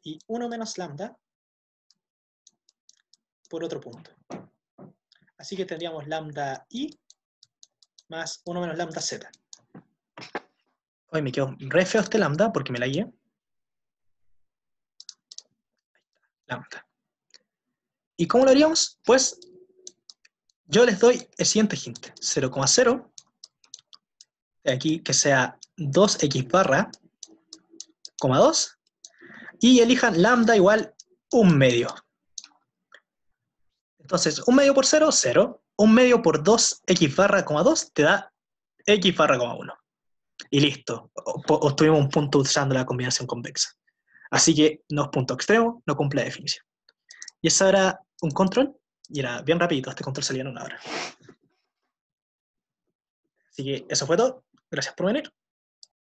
Speaker 1: y 1 menos lambda por otro punto. Así que tendríamos lambda i más 1 menos lambda z. Hoy me quedó re feo este lambda porque me la guié. Lambda. ¿Y cómo lo haríamos? Pues yo les doy el siguiente hint. 0,0 de aquí que sea 2x barra, 2, y elijan lambda igual 1/2. Entonces, 1/2 por 0, 0. 1/2 por 2x barra, 2 te da x barra, 1. Y listo. Obtuvimos un punto usando la combinación convexa. Así que no es punto extremo, no cumple la definición. Y eso era un control, y era bien rapidito. Este control salía en 1 hora. Así que eso fue todo. Gracias por venir.